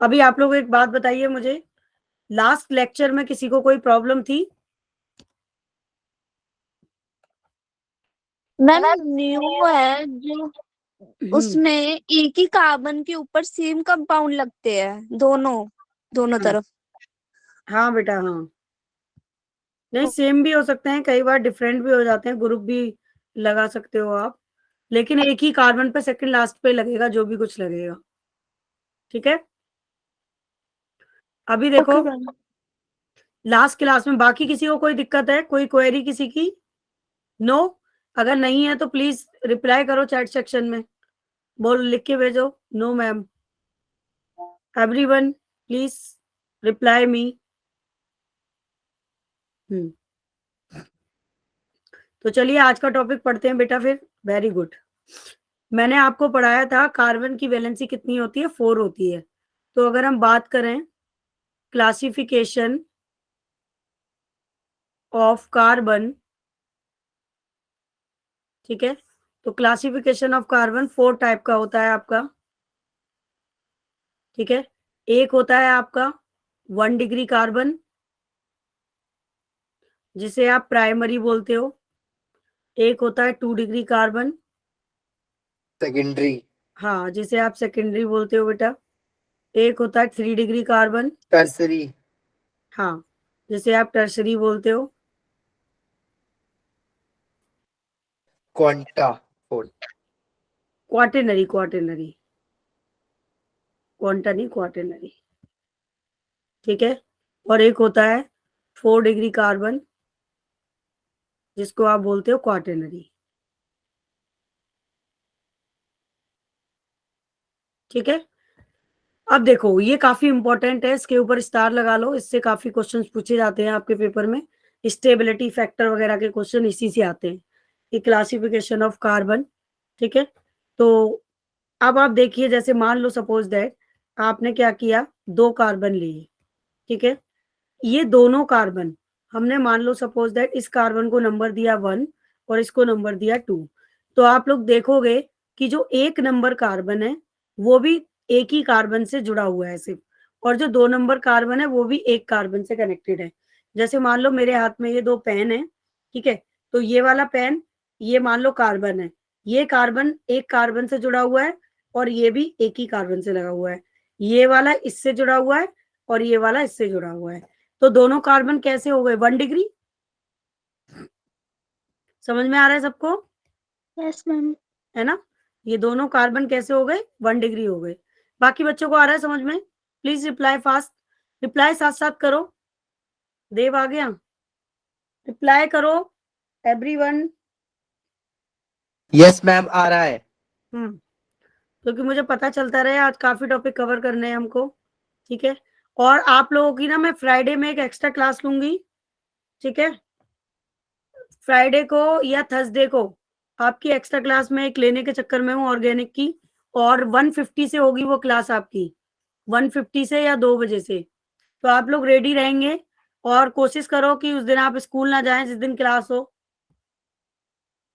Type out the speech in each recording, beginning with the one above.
अभी आप लोग एक बात बताइए मुझे, लास्ट लेक्चर में किसी को कोई प्रॉब्लम थी? मैम न्यू है जो उसमें एक ही कार्बन के ऊपर सेम कंपाउंड लगते हैं, दोनों दोनों हाँ तरफ। हाँ बेटा, हाँ नहीं, सेम भी हो सकते हैं, कई बार डिफरेंट भी हो जाते हैं, ग्रुप भी लगा सकते हो आप, लेकिन एक ही कार्बन पे सेकंड लास्ट पे लगेगा जो भी कुछ लगेगा। ठीक है, अभी देखो ओके मैम। लास्ट क्लास में बाकी किसी को कोई दिक्कत है, कोई क्वेरी किसी की? नो? अगर नहीं है तो प्लीज रिप्लाई करो चैट सेक्शन में, बोल लिख के भेजो, no ma'am, everyone please reply me. Hmm तो चलिए आज का टॉपिक पढ़ते हैं बेटा फिर। Very good. मैंने आपको पढ़ाया था कार्बन की वैलेंसी कितनी होती है, 4 होती है। तो अगर हम बात करें क्लासिफिकेशन ऑफ कार्बन, ठीक है, तो क्लासिफिकेशन ऑफ कार्बन 4 टाइप का होता है आपका। ठीक है, एक होता है आपका 1 डिग्री कार्बन, जिसे आप प्राइमरी बोलते हो। एक होता है 2 डिग्री कार्बन, सेकेंडरी। हाँ, जिसे आप सेकेंडरी बोलते हो बेटा। एक होता है 3 डिग्री कार्बन, टर्सरी। हाँ, जिसे आप टर्सरी बोलते हो। क्वांटा। क्वार्टेनरी, क्वार्टेनरी, क्वांटा नहीं, क्वार्टेनरी। ठीक है, और एक होता है 4 डिग्री कार्बन, जिसको आप बोलते हो क्वार्टेनरी। ठीक है, अब देखो ये काफी इंपॉर्टेंट है, इसके ऊपर स्टार लगा लो, इससे काफी क्वेश्चंस पूछे जाते हैं आपके पेपर में। स्टेबिलिटी फैक्टर वगैरह के क्वेश्चन इसी से आते हैं, ये क्लासिफिकेशन ऑफ कार्बन। ठीक है, तो अब आप देखिए, जैसे मान लो सपोज दैट आपने क्या किया, 2 कार्बन लिए। ठीक है, ये दोनों कार्बन हमने मान लो सपोज दैट इस कार्बन को नंबर दिया 1 और इसको नंबर दिया 2। तो आप लोग देखोगे कि जो 1 नंबर कार्बन है वो भी एक ही कार्बन से जुड़ा हुआ है सिर्फ, और जो 2 नंबर कार्बन है वो भी एक कार्बन से कनेक्टेड है। जैसे मान लो मेरे हाथ में ये 2 पेन है, ठीक है, तो ये वाला पेन, ये मान लो कार्बन है, ये कार्बन एक कार्बन से जुड़ा हुआ है और ये भी एक ही कार्बन से लगा हुआ है। ये वाला इससे जुड़ा हुआ है और ये वाला इससे जुड़ा हुआ है। तो दोनों कार्बन कैसे हो गए, 1 डिग्री? समझ में आ रहा है सबको? Yes ma'am. है ना, ये दोनों कार्बन कैसे हो गए, 1 डिग्री हो गए। बाकी बच्चों को आ रहा है समझ में? प्लीज रिप्लाई फास्ट, रिप्लाई साथ साथ करो। देव आ गया, रिप्लाई करो एवरीवन। यस मैम, आ रहा है। क्योंकि मुझे पता चलता रहे आज काफी टॉपिक कवर करने हैं हमको। ठीक है, और आप लोगों की ना मैं फ्राइडे में एक एक्स्ट्रा क्लास लूंगी। ठीक है, फ्राइडे को या थर्सडे को आपकी एक्स्ट्रा क्लास में एक लेने के चक्कर में हूँ ऑर्गेनिक की, और 1:50 से होगी वो क्लास आपकी, 1:50 से या 2 बजे से। तो आप लोग रेडी रहेंगे और कोशिश करो कि उस दिन आप स्कूल ना जाएं जिस दिन क्लास हो।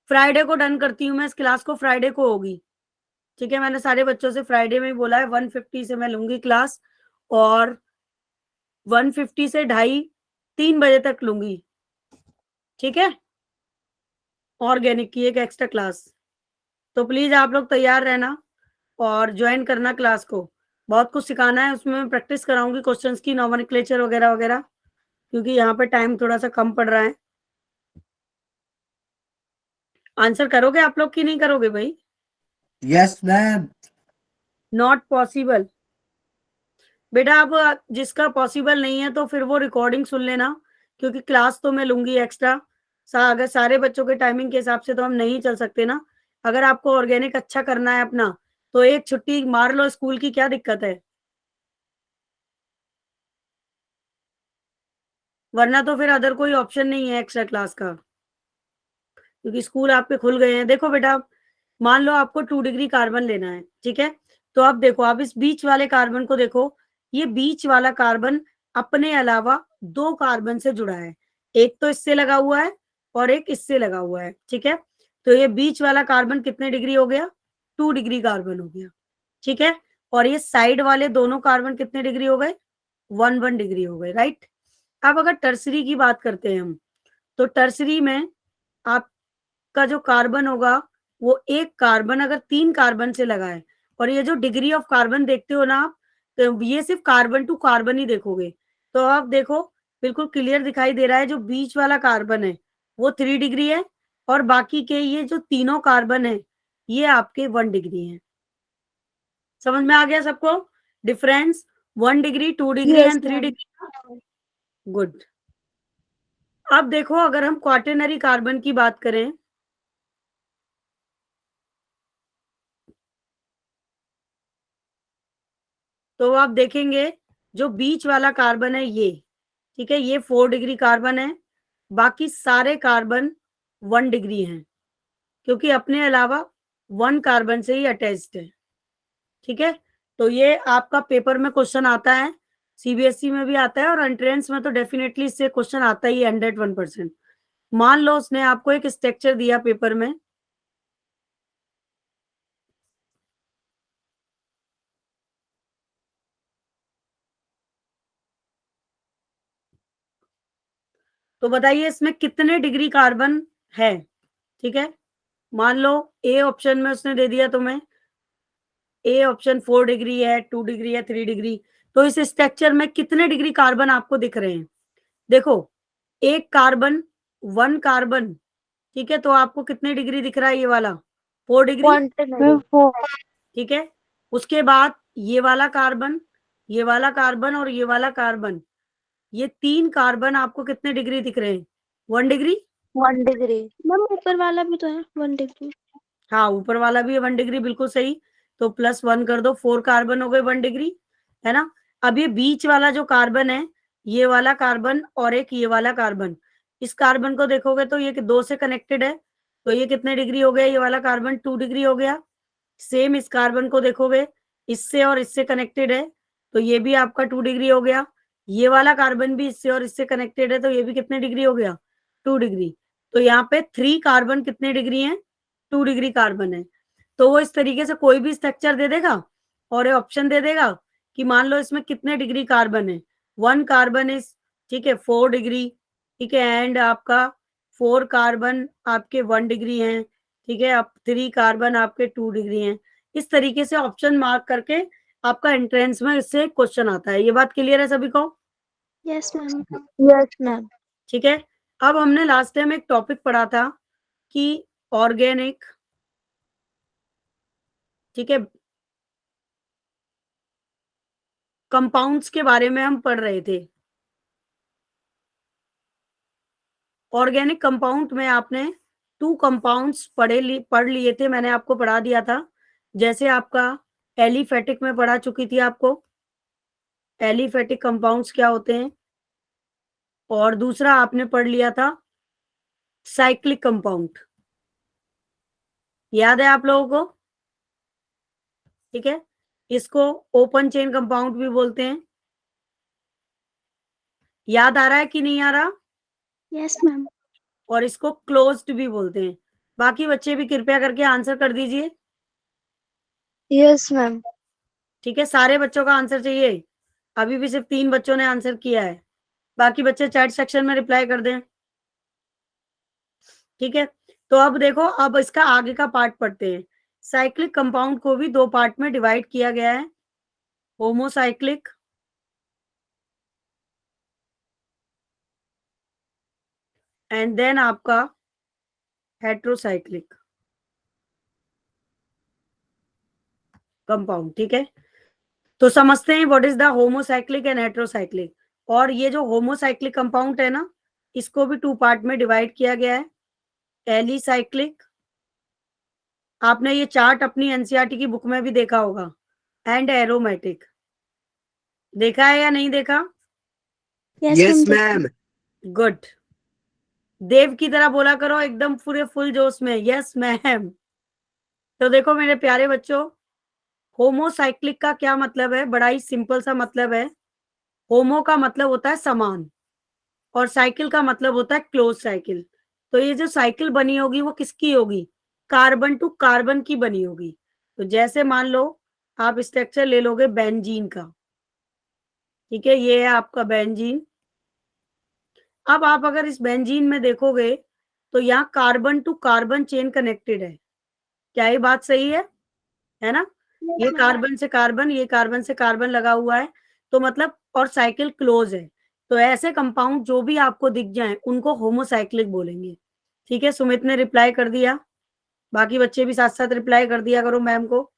फ्राइडे को डन करती हूँ मैं, इस क्लास को फ्राइडे को होगी। ठीक है, मैंने सारे बच्चों से फ्राइडे में ही बोला है 1:50 से मैं लूंगी क्लास, और 1:50 से 2:30-3 बजे तक लूंगी। ठीक है, ऑर्गेनिक की एक एक्स्ट्रा क्लास। तो प्लीज आप लोग तैयार रहना और ज्वाइन करना क्लास को। बहुत कुछ सिखाना है उसमें, मैं प्रैक्टिस कराऊंगी क्वेश्चंस की, नॉमेनक्लेचर वगैरह वगैरह, क्योंकि यहाँ पे टाइम थोड़ा सा कम पड़ रहा है। आंसर करोगे आप लोग कि नहीं करोगे भाई? Yes ma'am. नॉट पॉसिबल बेटा, अब जिसका पॉसिबल नहीं है तो फिर वो रिकॉर्डिंग सुन लेना, क्योंकि क्लास तो मैं लूंगी एक्स्ट्रा। अगर सारे बच्चों के टाइमिंग के हिसाब से तो हम नहीं चल सकते ना। अगर आपको ऑर्गेनिक अच्छा करना है अपना, तो एक छुट्टी मार लो स्कूल की, क्या दिक्कत है? वरना तो फिर अदर कोई ऑप्शन नहीं है एक्स्ट्रा क्लास का, क्योंकि स्कूल आपके खुल गए हैं। देखो बेटा, मान लो आपको 2 डिग्री कार्बन लेना है, ठीक है, तो अब देखो, आप इस बीच वाले कार्बन को देखो, ये बीच वाला कार्बन अपने अलावा 2 कार्बन से जुड़ा है, एक तो इससे लगा हुआ है और एक इससे लगा हुआ है। ठीक है, तो ये बीच वाला कार्बन कितने डिग्री हो गया, 2 डिग्री कार्बन हो गया। ठीक है, और ये साइड वाले दोनों कार्बन कितने डिग्री हो गए, 1 डिग्री हो गए, राइट। अब अगर टर्सरी की बात करते हैं हम, तो टर्सरी में आपका जो कार्बन होगा वो एक कार्बन अगर 3 कार्बन से लगा है, और ये जो डिग्री ऑफ कार्बन देखते हो ना आप, तो ये सिर्फ कार्बन टू कार्बन ही देखोगे, तो आप देखो बिल्कुल क्लियर दिखाई दे रहा है, जो बीच वाला कार्बन है वो 3 डिग्री है, और बाकी के ये जो तीनों कार्बन है ये आपके 1 डिग्री है। समझ में आ गया सबको difference, 1 degree, 2 degree Yes, and 3 ma'am. Degree. Good. अब देखो अगर हम क्वाटरनरी कार्बन की बात करें, तो आप देखेंगे जो बीच वाला कार्बन है ये, ठीक है, ये 4 डिग्री कार्बन है, बाकी सारे कार्बन 1 डिग्री हैं, क्योंकि अपने अलावा 1 कार्बन से ही अटैच्ड है, ठीक है। तो ये आपका पेपर में क्वेश्चन आता है, सीबीएसई में भी आता है, और एंट्रेंस में तो डेफिनेटली इससे क्वेश्चन आता ही 101%। मान लो उसने आपको एक स्ट्रक्चर दिया पेपर में, तो बताइए इसमें कितने डिग्री कार्बन है, ठीक है। मान लो ए ऑप्शन में उसने दे दिया तुम्हें, ए ऑप्शन 4 डिग्री है, 2 डिग्री है, 3 डिग्री, तो इस स्ट्रक्चर में कितने डिग्री कार्बन आपको दिख रहे हैं। देखो एक कार्बन, 1 कार्बन, ठीक है, तो आपको कितने डिग्री दिख रहा है, ये वाला 4 डिग्री, Quaternary. ठीक है। उसके बाद ये वाला कार्बन, ये वाला कार्बन और ये वाला कार्बन, ये 3 कार्बन आपको कितने डिग्री दिख रहे हैं, 1 डिग्री। 1 degree. मैम ऊपर वाला भी तो है 1 degree. हाँ ऊपर वाला भी है 1 डिग्री, बिल्कुल सही, तो +1 कर दो, 4 कार्बन हो गए 1 डिग्री, है ना। अब ये बीच वाला जो कार्बन है, ये वाला कार्बन और एक ये वाला कार्बन, इस कार्बन को देखोगे तो ये 2 से कनेक्टेड है, तो ये कितने डिग्री हो गया, ये वाला कार्बन 2 डिग्री हो गया। सेम इस कार्बन को देखोगे, इससे और इससे कनेक्टेड है, तो ये भी आपका 2 डिग्री हो गया। ये वाला कार्बन भी इससे और इससे कनेक्टेड है, तो ये भी कितने डिग्री हो गया, 2 डिग्री। तो यहाँ पे 3 कार्बन कितने डिग्री हैं, 2 डिग्री कार्बन है। तो वो इस तरीके से कोई भी स्ट्रक्चर दे देगा और ये ऑप्शन दे देगा कि मान लो इसमें कितने डिग्री कार्बन है, 1 कार्बन इज, ठीक है, 4 डिग्री, ठीक है, एंड आपका 4 कार्बन आपके 1 डिग्री हैं, ठीक है, अब 3 कार्बन आपके 2 डिग्री हैं। इस तरीके से ऑप्शन मार्क करके आपका एंट्रेंस में इससे क्वेश्चन आता है। ये बात क्लियर है सभी को? Yes, ma'am. Yes, ma'am. ठीक है। अब हमने लास्ट टाइम एक टॉपिक पढ़ा था कि ऑर्गेनिक, ठीक है, कंपाउंड्स के बारे में हम पढ़ रहे थे। ऑर्गेनिक कंपाउंड में आपने 2 कंपाउंड्स पढ़ लिए थे, मैंने आपको पढ़ा दिया था। जैसे आपका एलिफेटिक में पढ़ा चुकी थी आपको, एलिफेटिक कंपाउंड्स क्या होते हैं, और दूसरा आपने पढ़ लिया था साइक्लिक कंपाउंड, याद है आप लोगों को? ठीक है, इसको ओपन चेन कंपाउंड भी बोलते हैं। याद आ रहा है कि नहीं आ रहा? Yes, ma'am. और इसको क्लोज्ड भी बोलते हैं। बाकी बच्चे भी कृपया करके आंसर कर दीजिए। Yes, ma'am. ठीक है, सारे बच्चों का आंसर चाहिए। अभी भी सिर्फ 3 बच्चों ने आंसर किया है, बाकी बच्चे चैट सेक्शन में रिप्लाई कर दें। ठीक है, तो अब देखो, अब इसका आगे का पार्ट पढ़ते हैं। साइक्लिक कंपाउंड को भी 2 पार्ट में डिवाइड किया गया है, होमोसाइक्लिक एंड देन आपका हेट्रोसाइक्लिक कंपाउंड। ठीक है, तो समझते हैं what is the homocyclic and heterocyclic. और ये जो होमोसाइक्लिक कंपाउंड है ना, इसको भी 2 पार्ट में डिवाइड किया गया है, एलिसाइक्लिक, आपने ये चार्ट अपनी एनसीईआरटी की बुक में भी देखा होगा, एंड एरोमेटिक। देखा है या नहीं देखा? Yes, ma'am. गुड, देव की तरह बोला करो एकदम पूरे फुल जोश में, यस मैम। तो देखो मेरे प्यारे बच्चों, होमोसाइक्लिक का क्या मतलब है, बड़ा ही सिंपल सा मतलब है। होमो का मतलब होता है समान, और साइकिल का मतलब होता है क्लोज साइकिल। तो ये जो साइकिल बनी होगी वो किसकी होगी, कार्बन टू कार्बन की बनी होगी। तो जैसे मान लो आप स्ट्रक्चर ले लोगे बेंजीन का, ठीक है, ये है आपका बेंजीन। अब आप अगर इस बेंजीन में देखोगे तो यहाँ carbon to carbon chain connected है, क्या ये बात सही है ना? ये कार्बन से कार्बन, ये कार्बन से कार्बन लगा हुआ है, तो मतलब और साइकिल क्लोज है, तो ऐसे कंपाउंड जो भी आपको दिख जाए उनको होमोसाइक्लिक बोलेंगे। ठीक है, सुमित ने रिप्लाई कर दिया, बाकी बच्चे भी साथ साथ रिप्लाई कर दिया करो मैम को।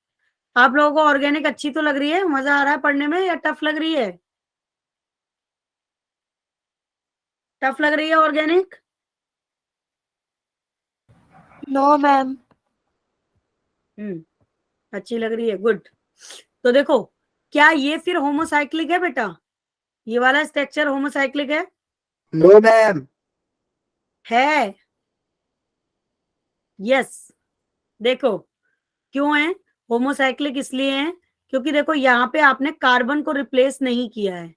आप लोगों को ऑर्गेनिक अच्छी तो लग रही है, मजा आ रहा है पढ़ने में या टफ लग रही है? टफ लग रही है ऑर्गेनिक? No ma'am. अच्छी लग रही है, गुड। तो देखो, क्या ये फिर होमोसाइक्लिक है बेटा? ये वाला स्ट्रक्चर होमोसाइक्लिक है? No ma'am. है, यस। देखो क्यों है होमोसाइक्लिक, इसलिए है क्योंकि देखो यहाँ पे आपने कार्बन को रिप्लेस नहीं किया है,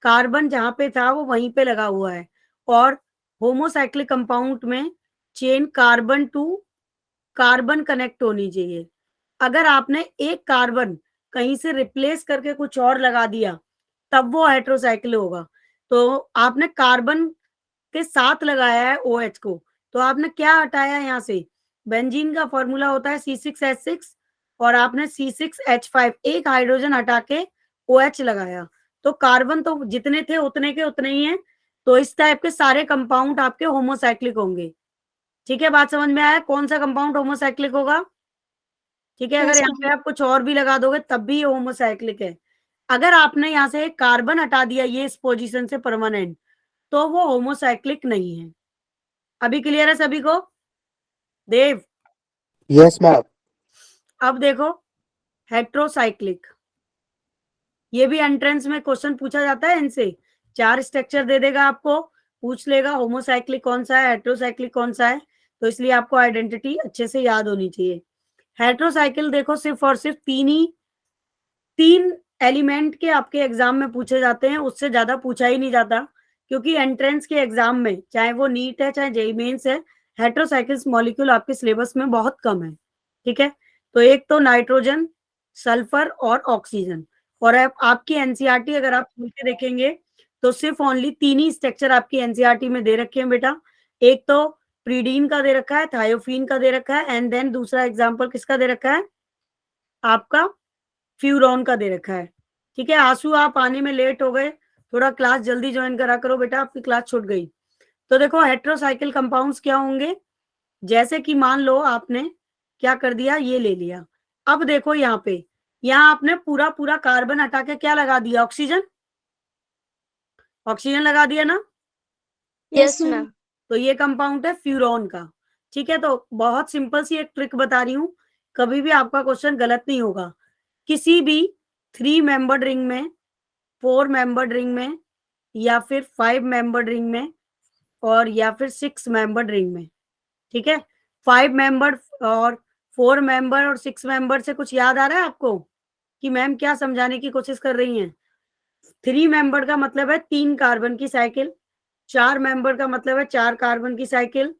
कार्बन जहां पे था वो वहीं पे लगा हुआ है, और होमोसाइक्लिक कंपाउंड में chain carbon to carbon connect होनी चाहिए। अगर आपने एक कार्बन कहीं से रिप्लेस करके कुछ और लगा दिया तब वो हेटेरोसाइक्लिक होगा। तो आपने कार्बन के साथ लगाया है OH को, तो आपने क्या हटाया यहाँ से? बेंजीन का फॉर्मूला होता है C6H6 और आपने C6H5, एक हाइड्रोजन हटा के OH लगाया, तो कार्बन तो जितने थे उतने के उतने ही हैं। तो इस टाइप के सारे कंपाउंड आपके होमोसाइक्लिक होंगे। ठीक है, बात समझ में आया कौन सा कंपाउंड होमोसाइक्लिक होगा? ठीक है, अगर Yes, यहाँ पे आप कुछ और भी लगा दोगे तब भी ये होमोसाइक्लिक है। अगर आपने यहाँ से एक कार्बन हटा दिया ये इस पोजीशन से परमानेंट, तो वो होमोसाइक्लिक नहीं है। अभी क्लियर है सभी को? देव, यस मैम। अब देखो हेट्रोसाइक्लिक, ये भी एंट्रेंस में क्वेश्चन पूछा जाता है इनसे। 4 स्ट्रक्चर दे देगा आपको, पूछ लेगा होमोसाइक्लिक कौन सा है, हेट्रोसाइक्लिक कौन सा है, तो इसलिए आपको आइडेंटिटी अच्छे से याद होनी चाहिए। हेट्रोसाइकिल देखो सिर्फ और सिर्फ तीन एलिमेंट के आपके एग्जाम में पूछे जाते हैं, उससे ज्यादा पूछा ही नहीं जाता, क्योंकि एंट्रेंस के एग्जाम में चाहे वो नीट है चाहे जेईई मेंस है, हेट्रोसाइकिल्स मॉलिक्यूल आपके सिलेबस में बहुत कम है। ठीक है, तो एक तो नाइट्रोजन, सल्फर और ऑक्सीजन, और आपकी एनसीईआरटी अगर आप खोल के देखेंगे तो सिर्फ ओनली 3 ही स्ट्रक्चर आपकी एनसीईआरटी में दे रखे हैं बेटा। एक तो प्रीडीन का दे रखा है, थायोफीन का दे रखा है, एंड देन दूसरा एग्जाम्पल किसका दे रखा है? आपका फ्यूरॉन का दे रखा है। ठीक है, आंसू आप आने में लेट हो गए, थोड़ा क्लास जल्दी ज्वाइन करा करो बेटा, आपकी क्लास छूट गई। तो देखो हेट्रोसाइकिल कंपाउंड्स क्या होंगे, जैसे कि मान लो आपने क्या कर दिया, ये ले लिया। अब देखो यहाँ पे, यहाँ आपने पूरा पूरा कार्बन हटा के क्या लगा दिया? ऑक्सीजन, ऑक्सीजन लगा दिया ना? yes ma'am. तो ये कंपाउंड है फ्यूरॉन का। ठीक है, तो बहुत सिंपल सी एक ट्रिक बता रही हूँ, कभी भी आपका क्वेश्चन गलत नहीं होगा। किसी भी 3 मेंबर्ड रिंग में, 4 मेंबर्ड रिंग में, या फिर 5 मेंबर्ड रिंग में, और या फिर 6 मेंबर्ड रिंग में। ठीक है, 5 मेंबर और 4 मेंबर और 6 मेंबर से कुछ याद आ रहा है आपको कि मैम क्या समझाने की कोशिश कर रही हैं? 3 मेंबर का मतलब है 3 कार्बन की साइकिल, 4 मेंबर का मतलब है 4 कार्बन की साइकिल,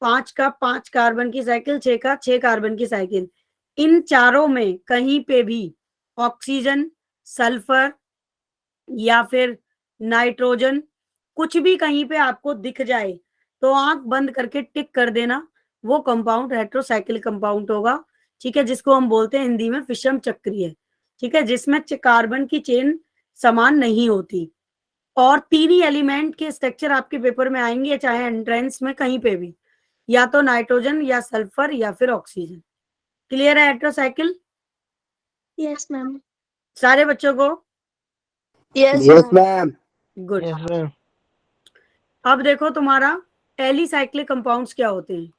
5 का 5 कार्बन की साइकिल, 6 का 6 कार्बन की साइकिल। इन चारों में कहीं पे भी ऑक्सीजन, सल्फर या फिर नाइट्रोजन कुछ भी कहीं पे आपको दिख जाए तो आंख बंद करके टिक कर देना, वो कंपाउंड हेट्रोसाइक्लिक कंपाउंड होगा। ठीक है, जिसको हम बोलते हैं हिंदी में विषम चक्रीय। ठीक है, जिसमें कार्बन की चेन समान नहीं होती, और 3 ही एलिमेंट के स्ट्रक्चर आपके पेपर में आएंगे, चाहे एंट्रेंस में कहीं पे भी, या तो नाइट्रोजन या सल्फर या फिर ऑक्सीजन। क्लियर है हेट्रोसाइकिल yes मैम। सारे बच्चों को? yes yes ma'am. Ma'am. Good. Yes ma'am. अब देखो तुम्हारा एलिसाइक्लिक कंपाउंड्स क्या होते हैं?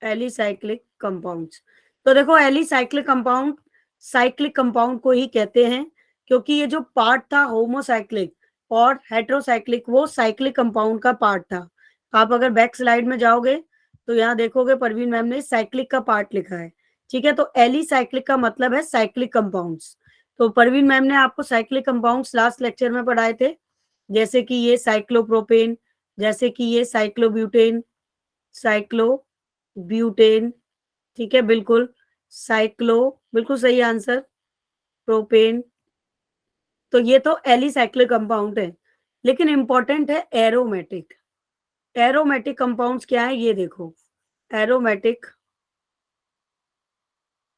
एलिसाइक्लिक कंपाउंड्स, तो देखो एलिसाइक्लिक कंपाउंड साइक्लिक कंपाउंड को ही कहते हैं, क्योंकि ये जो पार्ट था होमोसाइक्लिक और हेट्रोसाइक्लिक, वो साइक्लिक कंपाउंड का पार्ट था। आप अगर बैक स्लाइड में जाओगे तो यहाँ देखोगे परवीन मैम ने साइक्लिक का पार्ट लिखा है। ठीक है, तो एलिसाइक्लिक का मतलब है साइक्लिक कंपाउंड्स। तो परवीन मैम ने आपको साइक्लिक कंपाउंड्स लास्ट लेक्चर में पढ़ाए थे, जैसे कि ये साइक्लोप्रोपेन, जैसे कि ये साइक्लोब्यूटेन, साइक्लोब्यूटेन, ठीक है, बिल्कुल। साइक्लो, बिल्कुल सही आंसर। प्रोपेन, तो ये तो एलिसाइक्लिक कंपाउंड है, लेकिन इंपॉर्टेंट है एरोमेटिक। एरोमेटिक कंपाउंड्स क्या है ये देखो, एरोमेटिक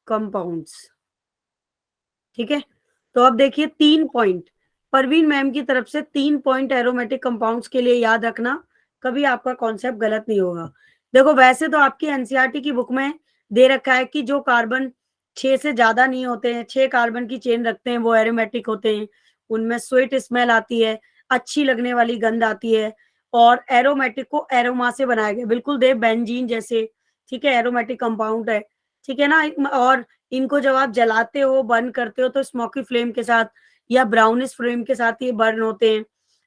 कंपाउंड्स। ठीक है, तो अब देखिए 3 पॉइंट परवीन मैम की तरफ से, 3 पॉइंट एरोमेटिक कंपाउंड्स के लिए याद रखना, कभी आपका कॉन्सेप्ट गलत नहीं होगा। देखो वैसे तो आपकी एनसीईआरटी की बुक में दे रखा है कि जो कार्बन 6 से ज्यादा नहीं होते हैं, 6 कार्बन की चेन रखते हैं, वो एरोमेटिक होते हैं, उनमें स्वीट स्मेल आती है, अच्छी लगने वाली गंध आती है, और एरोमेटिक को एरोमा से बनाया गया, बिल्कुल देव बेंजीन जैसे। ठीक है, एरोमेटिक कंपाउंड है। ठीक है ना, और इनको जब आप जलाते हो, बर्न करते हो, तो स्मोकी फ्लेम के साथ या ब्राउनिश फ्लेम के साथ ये बर्न होते हैं।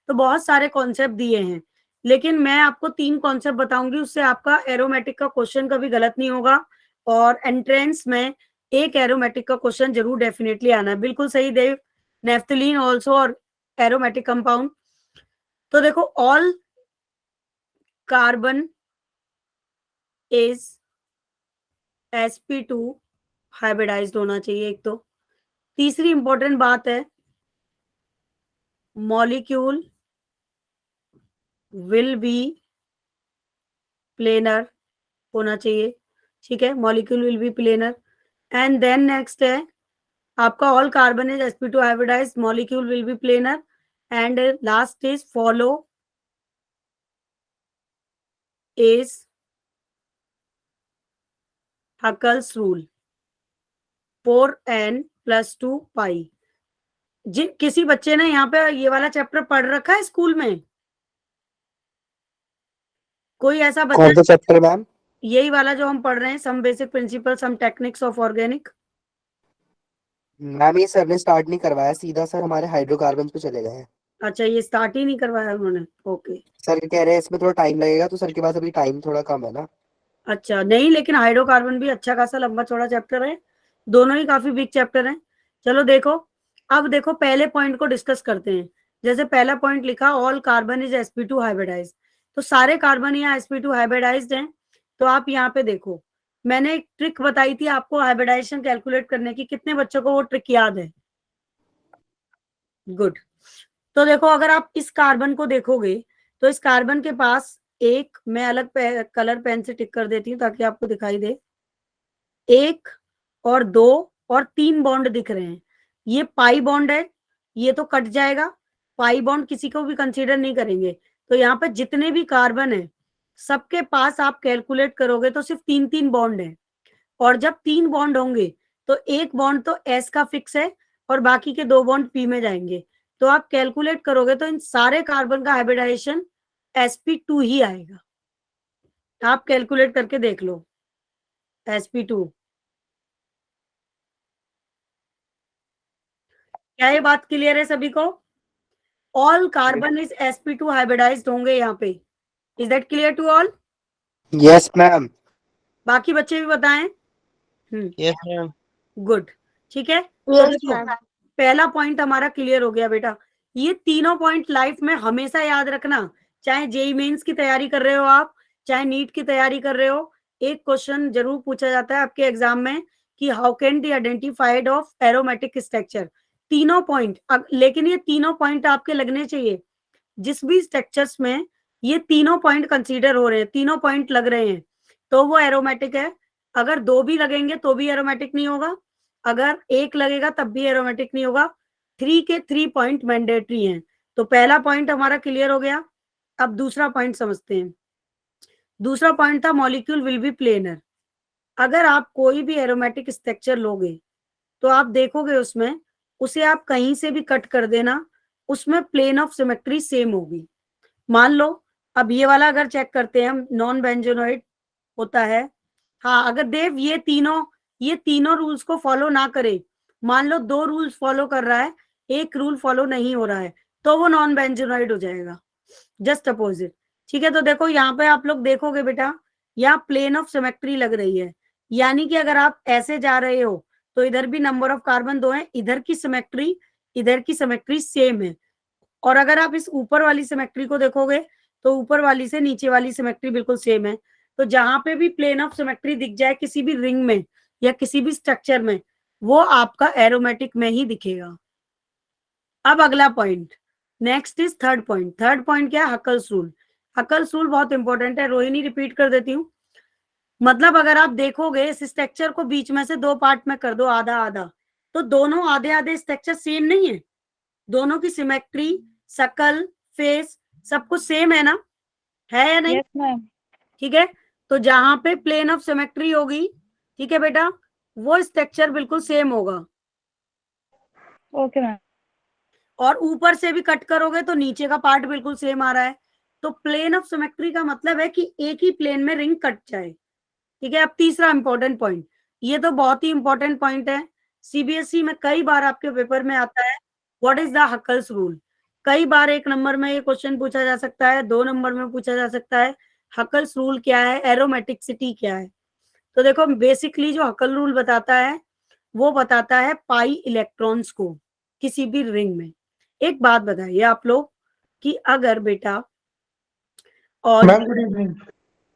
तो बहुत सारे कॉन्सेप्ट दिए हैं, लेकिन मैं आपको 3 कॉन्सेप्ट बताऊंगी, उससे आपका एरोमेटिक का क्वेश्चन कभी गलत नहीं होगा, और एंट्रेंस में एक एरोमेटिक का क्वेश्चन जरूर डेफिनेटली आना है। बिल्कुल सही देव, नेफ्थलीन ऑल्सो और एरोमेटिक कंपाउंड। तो देखो all carbon is sp2 hybridised होना चाहिए एक तो। तीसरी इंपॉर्टेंट बात है, मॉलिक्यूल विल बी प्लेनर होना चाहिए। ठीक है, molecule will be planar. And then next है आपका all carbon is sp2 hybridized, molecule will be planar. And last is follow is Huckel's rule 4n+2 pi. जिन किसी बच्चे ने यहाँ पे ये वाला चैप्टर पढ़ रखा है स्कूल में? कोई ऐसा बच्चा? कौन सा चैप्टर मैम? यही वाला जो हम पढ़ रहे हैं, some basic principle some techniques of organic. Ma'am ये सर ने स्टार्ट नहीं करवाया, सीधा सर हमारे हाइड्रोकार्बन पे चले गए हैं। अच्छा, ये स्टार्ट ही नहीं करवाया उन्होंने, ओके। सर कह रहे हैं इसमें थोड़ा टाइम लगेगा, तो सर के पास अभी टाइम थोड़ा कम है ना। अच्छा, नहीं लेकिन हाइड्रोकार्बन भी अच्छा खासा लंबा चौड़ा चैप्टर है, दोनों ही काफी बिग चैप्टर हैं। चलो देखो, अब देखो पहले पॉइंट को डिस्कस करते हैं। जैसे पहला पॉइंट लिखा all carbon is sp2 hybridised, तो सारे कार्बन यहाँ sp2 हाइब्रिडाइज्ड हैं। तो आप यहाँ पे देखो, मैंने एक ट्रिक बताई थी आपको हाइब्रिडाइजेशन कैलकुलेट करने की, कितने बच्चों को वो ट्रिक याद है? गुड। तो देखो अगर आप इस कार्बन को देखोगे, तो इस कार्बन के पास एक, मैं अलग कलर पेन से टिक कर देती हूँ ताकि आपको दिखाई दे, 1 और 2 और 3 बॉन्ड दिख रहे हैं। ये पाई बॉन्ड है, ये तो कट जाएगा, पाई बॉन्ड किसी को भी कंसीडर नहीं करेंगे। तो यहाँ पे जितने भी कार्बन है, सबके पास आप कैलकुलेट करोगे तो सिर्फ 3-3 बॉन्ड है, और जब 3 बॉन्ड होंगे तो एक बॉन्ड तो एस का फिक्स है और बाकी के 2 बॉन्ड पी में जाएंगे। तो आप कैलकुलेट करोगे तो इन सारे कार्बन का हाइब्रिडाइजेशन sp2 ही आएगा। आप कैलकुलेट करके देख लो, sp2। क्या ये बात क्लियर है सभी को? All carbon is sp2 hybridised होंगे यहाँ पे। Is that clear to all? Yes ma'am. बाकी बच्चे भी बताएं। Yes ma'am. गुड, ठीक है। तो यस देखो मैम। पहला पॉइंट हमारा क्लियर हो गया बेटा। ये तीनों पॉइंट लाइफ में हमेशा याद रखना, चाहे जेई मेंस की तैयारी कर रहे हो आप, चाहे नीट की तैयारी कर रहे हो। एक क्वेश्चन जरूर पूछा जाता है आपके एग्जाम में कि how can be identified of aromatic structure. तीनों पॉइंट, लेकिन ये तीनों पॉइंट आपके लगने चाहिए जिस भी स्ट्रक्चर्स में ये तीनों पॉइंट कंसीडर हो रहे हैं, तीनों पॉइंट लग रहे हैं, तो वो एरोमेटिक है। अगर 2 भी लगेंगे तो भी एरोमेटिक नहीं होगा, अगर 1 लगेगा तब भी एरोमेटिक नहीं होगा। 3 के 3 पॉइंट मैंडेटरी हैं। तो पहला पॉइंट हमारा क्लियर हो गया। अब दूसरा पॉइंट समझते हैं। दूसरा पॉइंट था मॉलिक्यूल विल बी प्लेनर। अगर आप कोई भी एरोमेटिक स्ट्रक्चर लोगे तो आप देखोगे उसमें, उसे आप कहीं से भी कट कर देना, उसमें प्लेन ऑफ सिमेट्री सेम होगी। मान लो अब ये वाला अगर चेक करते हैं हम, नॉन बेंजोनोइड होता है। हाँ, अगर देव ये तीनों रूल्स को फॉलो ना करे, मान लो 2 रूल्स फॉलो कर रहा है, एक रूल फॉलो नहीं हो रहा है, तो वो नॉन बेंजोनोइड हो जाएगा, जस्ट अपोजिट। ठीक है, तो देखो यहाँ पे आप लोग देखोगे बेटा, यहाँ प्लेन ऑफ सिमेट्री लग रही है, यानी कि अगर आप ऐसे जा रहे हो तो इधर भी नंबर ऑफ कार्बन 2 है, इधर की सिमेट्री सेम है। और अगर आप इस ऊपर वाली सिमेट्री को देखोगे तो ऊपर वाली से नीचे वाली सिमेट्री बिल्कुल सेम है। तो जहां पे भी प्लेन ऑफ सिमेट्री दिख जाए किसी भी रिंग में या किसी भी स्ट्रक्चर में, वो आपका एरोमेटिक में ही दिखेगा। अब अगला point, next is third point. Third point क्या है? Huckel's rule. हकल्स रूल बहुत इंपॉर्टेंट है, रोहिणी रिपीट कर देती हूँ। मतलब अगर आप देखोगे इस स्ट्रक्चर को बीच में से दो पार्ट में कर दो, आधा आधा, तो दोनों आधे आधे स्ट्रक्चर सेम नहीं है, दोनों की सिमेट्री, शकल, फेस सब कुछ सेम है ना, है या नहीं? Yes ma'am. ठीक है, तो जहां पे प्लेन ऑफ सिमेट्री होगी, ठीक है बेटा, वो स्ट्रक्चर बिल्कुल सेम होगा। Okay ma'am. और ऊपर से भी कट करोगे तो नीचे का पार्ट बिल्कुल सेम आ रहा है। तो प्लेन ऑफ सिमेट्री का मतलब है कि एक ही प्लेन में रिंग कट जाए। ठीक है, अब तीसरा इंपॉर्टेंट पॉइंट, ये तो बहुत ही इंपॉर्टेंट पॉइंट है, सीबीएसई में कई बार आपके पेपर में आता है, what is the Huckel's rule. कई बार 1 नंबर में ये क्वेश्चन पूछा जा सकता है, 2 नंबर में पूछा जा सकता है, हकल्स रूल क्या है, एरोमेटिसिटी क्या है। तो देखो बेसिकली जो हकल रूल बताता है वो बताता है पाई इलेक्ट्रॉन्स को किसी भी रिंग में। एक बात बताइए आप लोग कि अगर बेटा, और ma'am good evening.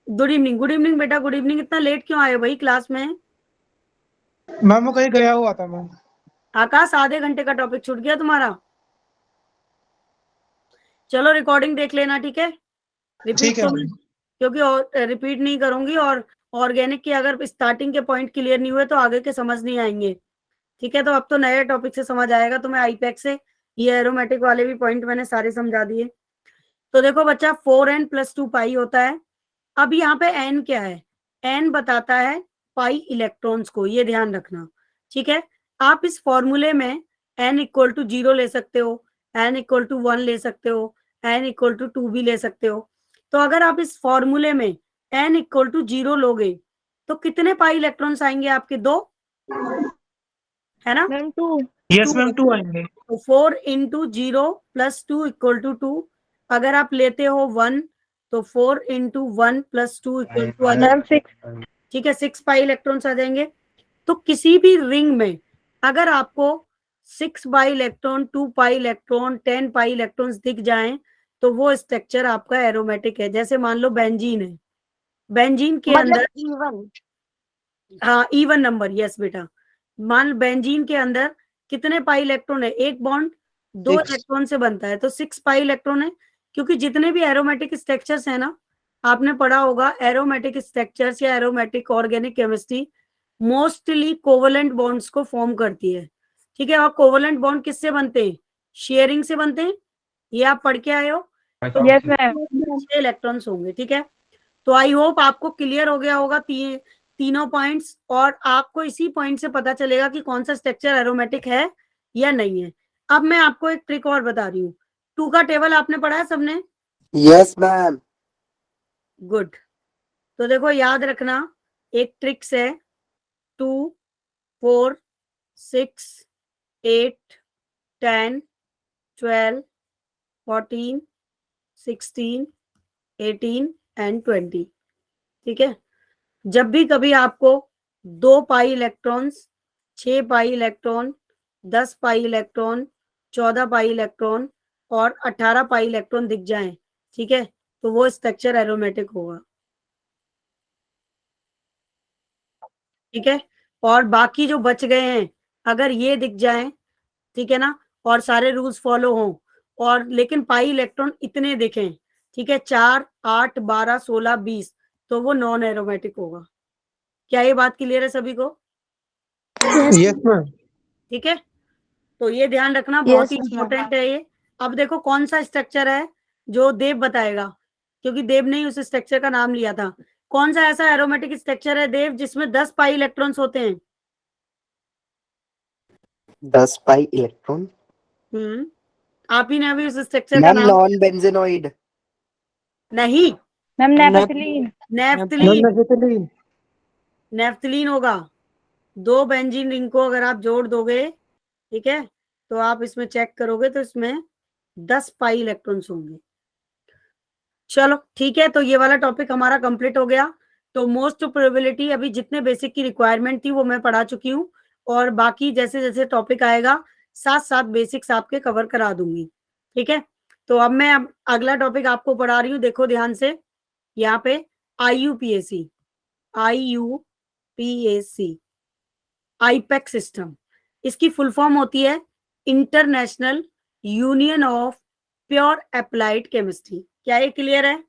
Good evening, good evening बेटा, गुड इवनिंग। इतना लेट क्यों आए भाई क्लास में? मैम वो कहीं गया हुआ था मैम। आकाश, आधे घंटे का टॉपिक छूट गया तुम्हारा। चलो रिकॉर्डिंग देख लेना, ठीक है? रिपीट ठीक है तो मैम। क्योंकि और रिपीट नहीं करूंगी, और ऑर्गेनिक के अगर स्टार्टिंग के पॉइंट क्लियर नहीं हुए तो आगे के समझ नहीं आएंगे। ठीक है, तो अब तो नए टॉपिक से समझ आएगा तुम्हें आईपैक से। ये एरोमेटिक वाले भी पॉइंट मैंने सारे समझा दिए। तो देखो बच्चा, 4n + 2 पाई होता है। अब यहाँ पे n क्या है? n बताता है पाई इलेक्ट्रॉन्स को, ये ध्यान रखना। ठीक है, आप इस फॉर्मूले में n = 0 ले सकते हो, n = 1 ले सकते हो, n = 2 भी ले सकते हो। तो अगर आप इस फॉर्मूले में n = 0 लोगे तो कितने पाई इलेक्ट्रॉन्स आएंगे आपके? 2, है ना? मैम 2। यस मैम 2 आएंगे। तो 4 × 0 + 2 = 2। अगर आप लेते हो 1 तो 4 × 1 + 2 = मैम 6। ठीक है, 6 पाई इलेक्ट्रॉन्स आ जाएंगे। तो किसी भी रिंग में अगर आपको 6 pi electron, 2 pi electron, 10 pi electrons दिख जाएं तो वो स्ट्रक्चर आपका एरोमेटिक है। जैसे मान लो बेंजीन है, बेंजीन के अंदर, इवन। हाँ इवन नंबर, यस बेटा। मान बेंजीन के अंदर कितने पाई इलेक्ट्रॉन है? एक बॉन्ड 2 6। इलेक्ट्रॉन से बनता है, तो 6 पाई इलेक्ट्रॉन है। क्योंकि जितने भी एरोमेटिक स्ट्रक्चर्स है ना, आपने पढ़ा होगा एरोमेटिक स्ट्रक्चर्स या aromatic organic chemistry mostly covalent bonds को फॉर्म करती है। ठीक है, और कोवलेंट बॉन्ड किससे बनते हैं? शेयरिंग से बनते हैं। ये आप पढ़ के आए हो। तो यस मैम। 6 इलेक्ट्रॉन्स होंगे। ठीक है, तो आई होप आपको क्लियर हो गया होगा तीनों पॉइंट्स, और आपको इसी पॉइंट से पता चलेगा कि कौन सा स्ट्रक्चर एरोमेटिक है या नहीं है। अब मैं आपको एक ट्रिक और बता रही हूँ। 2 का टेबल आपने पढ़ा है सबने? Yes ma'am. गुड। तो देखो याद रखना, एक ट्रिक्स है, 2, 4, 6, 8, 10, 12, 14, 16, 18 एंड 20। ठीक है, जब भी कभी आपको 2 pi electrons, 6 pi electron, 10 pi electron, 14 pi electron और 18 पाई इलेक्ट्रॉन दिख जाएं, ठीक है, तो वो स्ट्रक्चर एरोमेटिक होगा। ठीक है, और बाकी जो बच गए हैं अगर ये दिख जाएं, ठीक है ना, और सारे रूल्स फॉलो हों, और लेकिन पाई इलेक्ट्रॉन इतने दिखें, ठीक है, 4, 8, 12, 16, 20, तो वो नॉन एरोमेटिक होगा। क्या ये बात क्लियर है सभी को? Yes ma'am. ठीक है, तो ये ध्यान रखना, बहुत ही इंपॉर्टेंट है ये। अब देखो कौन सा स्ट्रक्चर है जो देव बताएगा, क्योंकि देव ने ही उस स्ट्रक्चर का नाम लिया था। कौन सा ऐसा एरोमेटिक स्ट्रक्चर है देव जिसमें 10 पाई इलेक्ट्रॉन्स होते हैं? 10 पाई इलेक्ट्रॉन। आप ही ने अभी उस स्ट्रक्चर का मैम नाम, नॉन बेंजेनॉइड। नहीं, ma'am naphthalene. Naphthalene, naphthalene. Naphthalene होगा। 2 बेंजीन रिंग को अगर आप जोड़ दोगे, ठीक है, तो आप इसमें चेक करोगे तो इसमें 10 पाई इलेक्ट्रॉन्स होंगे। चलो ठीक है, तो ये वाला टॉपिक हमारा कंप्लीट हो गया। तो मोस्ट प्रोबेबिलिटी अभी जितने बेसिक की रिक्वायरमेंट थी वो मैं पढ़ा चुकी हूँ, और बाकी जैसे जैसे टॉपिक आएगा साथ साथ बेसिक्स आपके कवर करा दूंगी। ठीक है, तो अब मैं अगला टॉपिक आपको पढ़ा रही हूँ, देखो ध्यान से यहाँ पे। IUPAC, IUPAC, आईपैक सिस्टम, इसकी फुल फॉर्म होती है international Union of Pure Applied Chemistry. क्या ये क्लियर है?